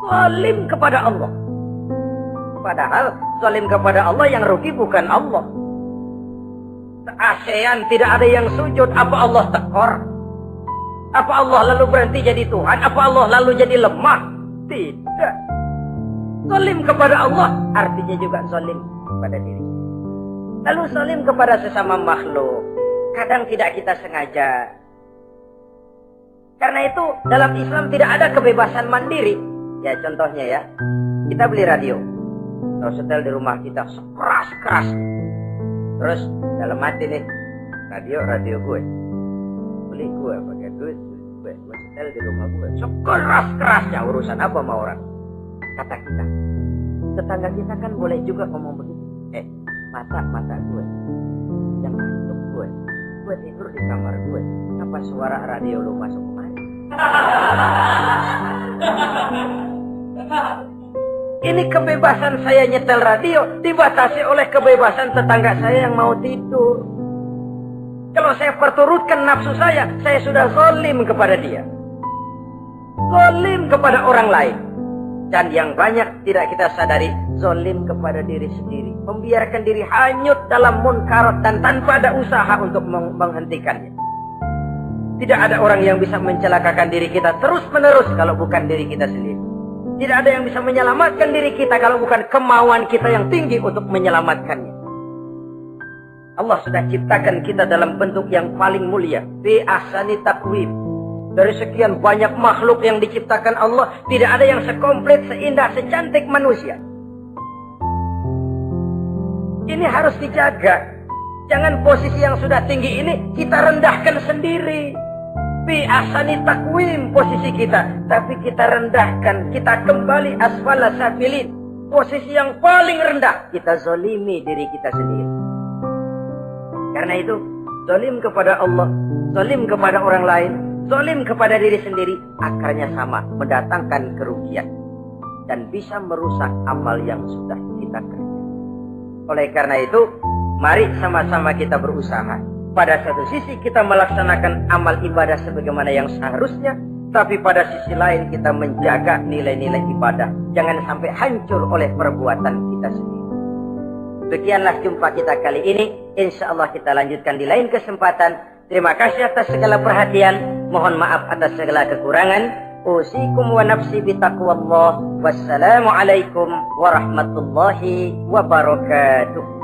zalim kepada Allah. Padahal zalim kepada Allah yang rugi bukan Allah. ASEAN tidak ada yang sujud, apa Allah tekor? Apa Allah lalu berhenti jadi Tuhan? Apa Allah lalu jadi lemah? Tidak. Zalim kepada Allah artinya juga zalim kepada diri. Lalu zalim kepada sesama makhluk, kadang tidak kita sengaja. Karena itu dalam Islam tidak ada kebebasan mandiri. Ya contohnya ya, kita beli radio, terus setel di rumah kita sekeras-keras. Terus dalam hati nih, radio gue, beli gue pakai duit gue setel di rumah gue, sekeras-kerasnya. Urusan apa sama orang? Kata kita, tetangga kita kan boleh juga ngomong begitu. Mata gue, yang masuk gue tidur di kamar gue, apa suara radio lu masuk kemari? Ini kebebasan saya nyetel radio dibatasi oleh kebebasan tetangga saya yang mau tidur. Kalau saya perturutkan nafsu saya sudah zalim kepada dia. Zalim kepada orang lain. Dan yang banyak tidak kita sadari, zalim kepada diri sendiri. Membiarkan diri hanyut dalam munkarat dan tanpa ada usaha untuk menghentikannya. Tidak ada orang yang bisa mencelakakan diri kita terus-menerus kalau bukan diri kita sendiri. Tidak ada yang bisa menyelamatkan diri kita kalau bukan kemauan kita yang tinggi untuk menyelamatkannya. Allah sudah ciptakan kita dalam bentuk yang paling mulia. Fi ahsani taqwim. Dari sekian banyak makhluk yang diciptakan Allah, tidak ada yang sekomplit, seindah, secantik manusia. Ini harus dijaga. Jangan posisi yang sudah tinggi ini kita rendahkan sendiri. Fi ahsani taqwim posisi kita, tapi kita rendahkan, kita kembali asfala safilin, posisi yang paling rendah, kita zalimi diri kita sendiri. Karena itu zalim kepada Allah, zalim kepada orang lain, zalim kepada diri sendiri, akarnya sama, mendatangkan kerugian dan bisa merusak amal yang sudah kita kerjakan. Oleh karena itu, mari sama-sama kita berusaha. Pada satu sisi kita melaksanakan amal ibadah sebagaimana yang seharusnya, tapi pada sisi lain kita menjaga nilai-nilai ibadah. Jangan sampai hancur oleh perbuatan kita sendiri. Demikianlah jumpa kita kali ini. Insya Allah kita lanjutkan di lain kesempatan. Terima kasih atas segala perhatian. Mohon maaf atas segala kekurangan. Usikum wa nafsi bitaqwallah. Wassalamualaikum warahmatullahi wabarakatuh.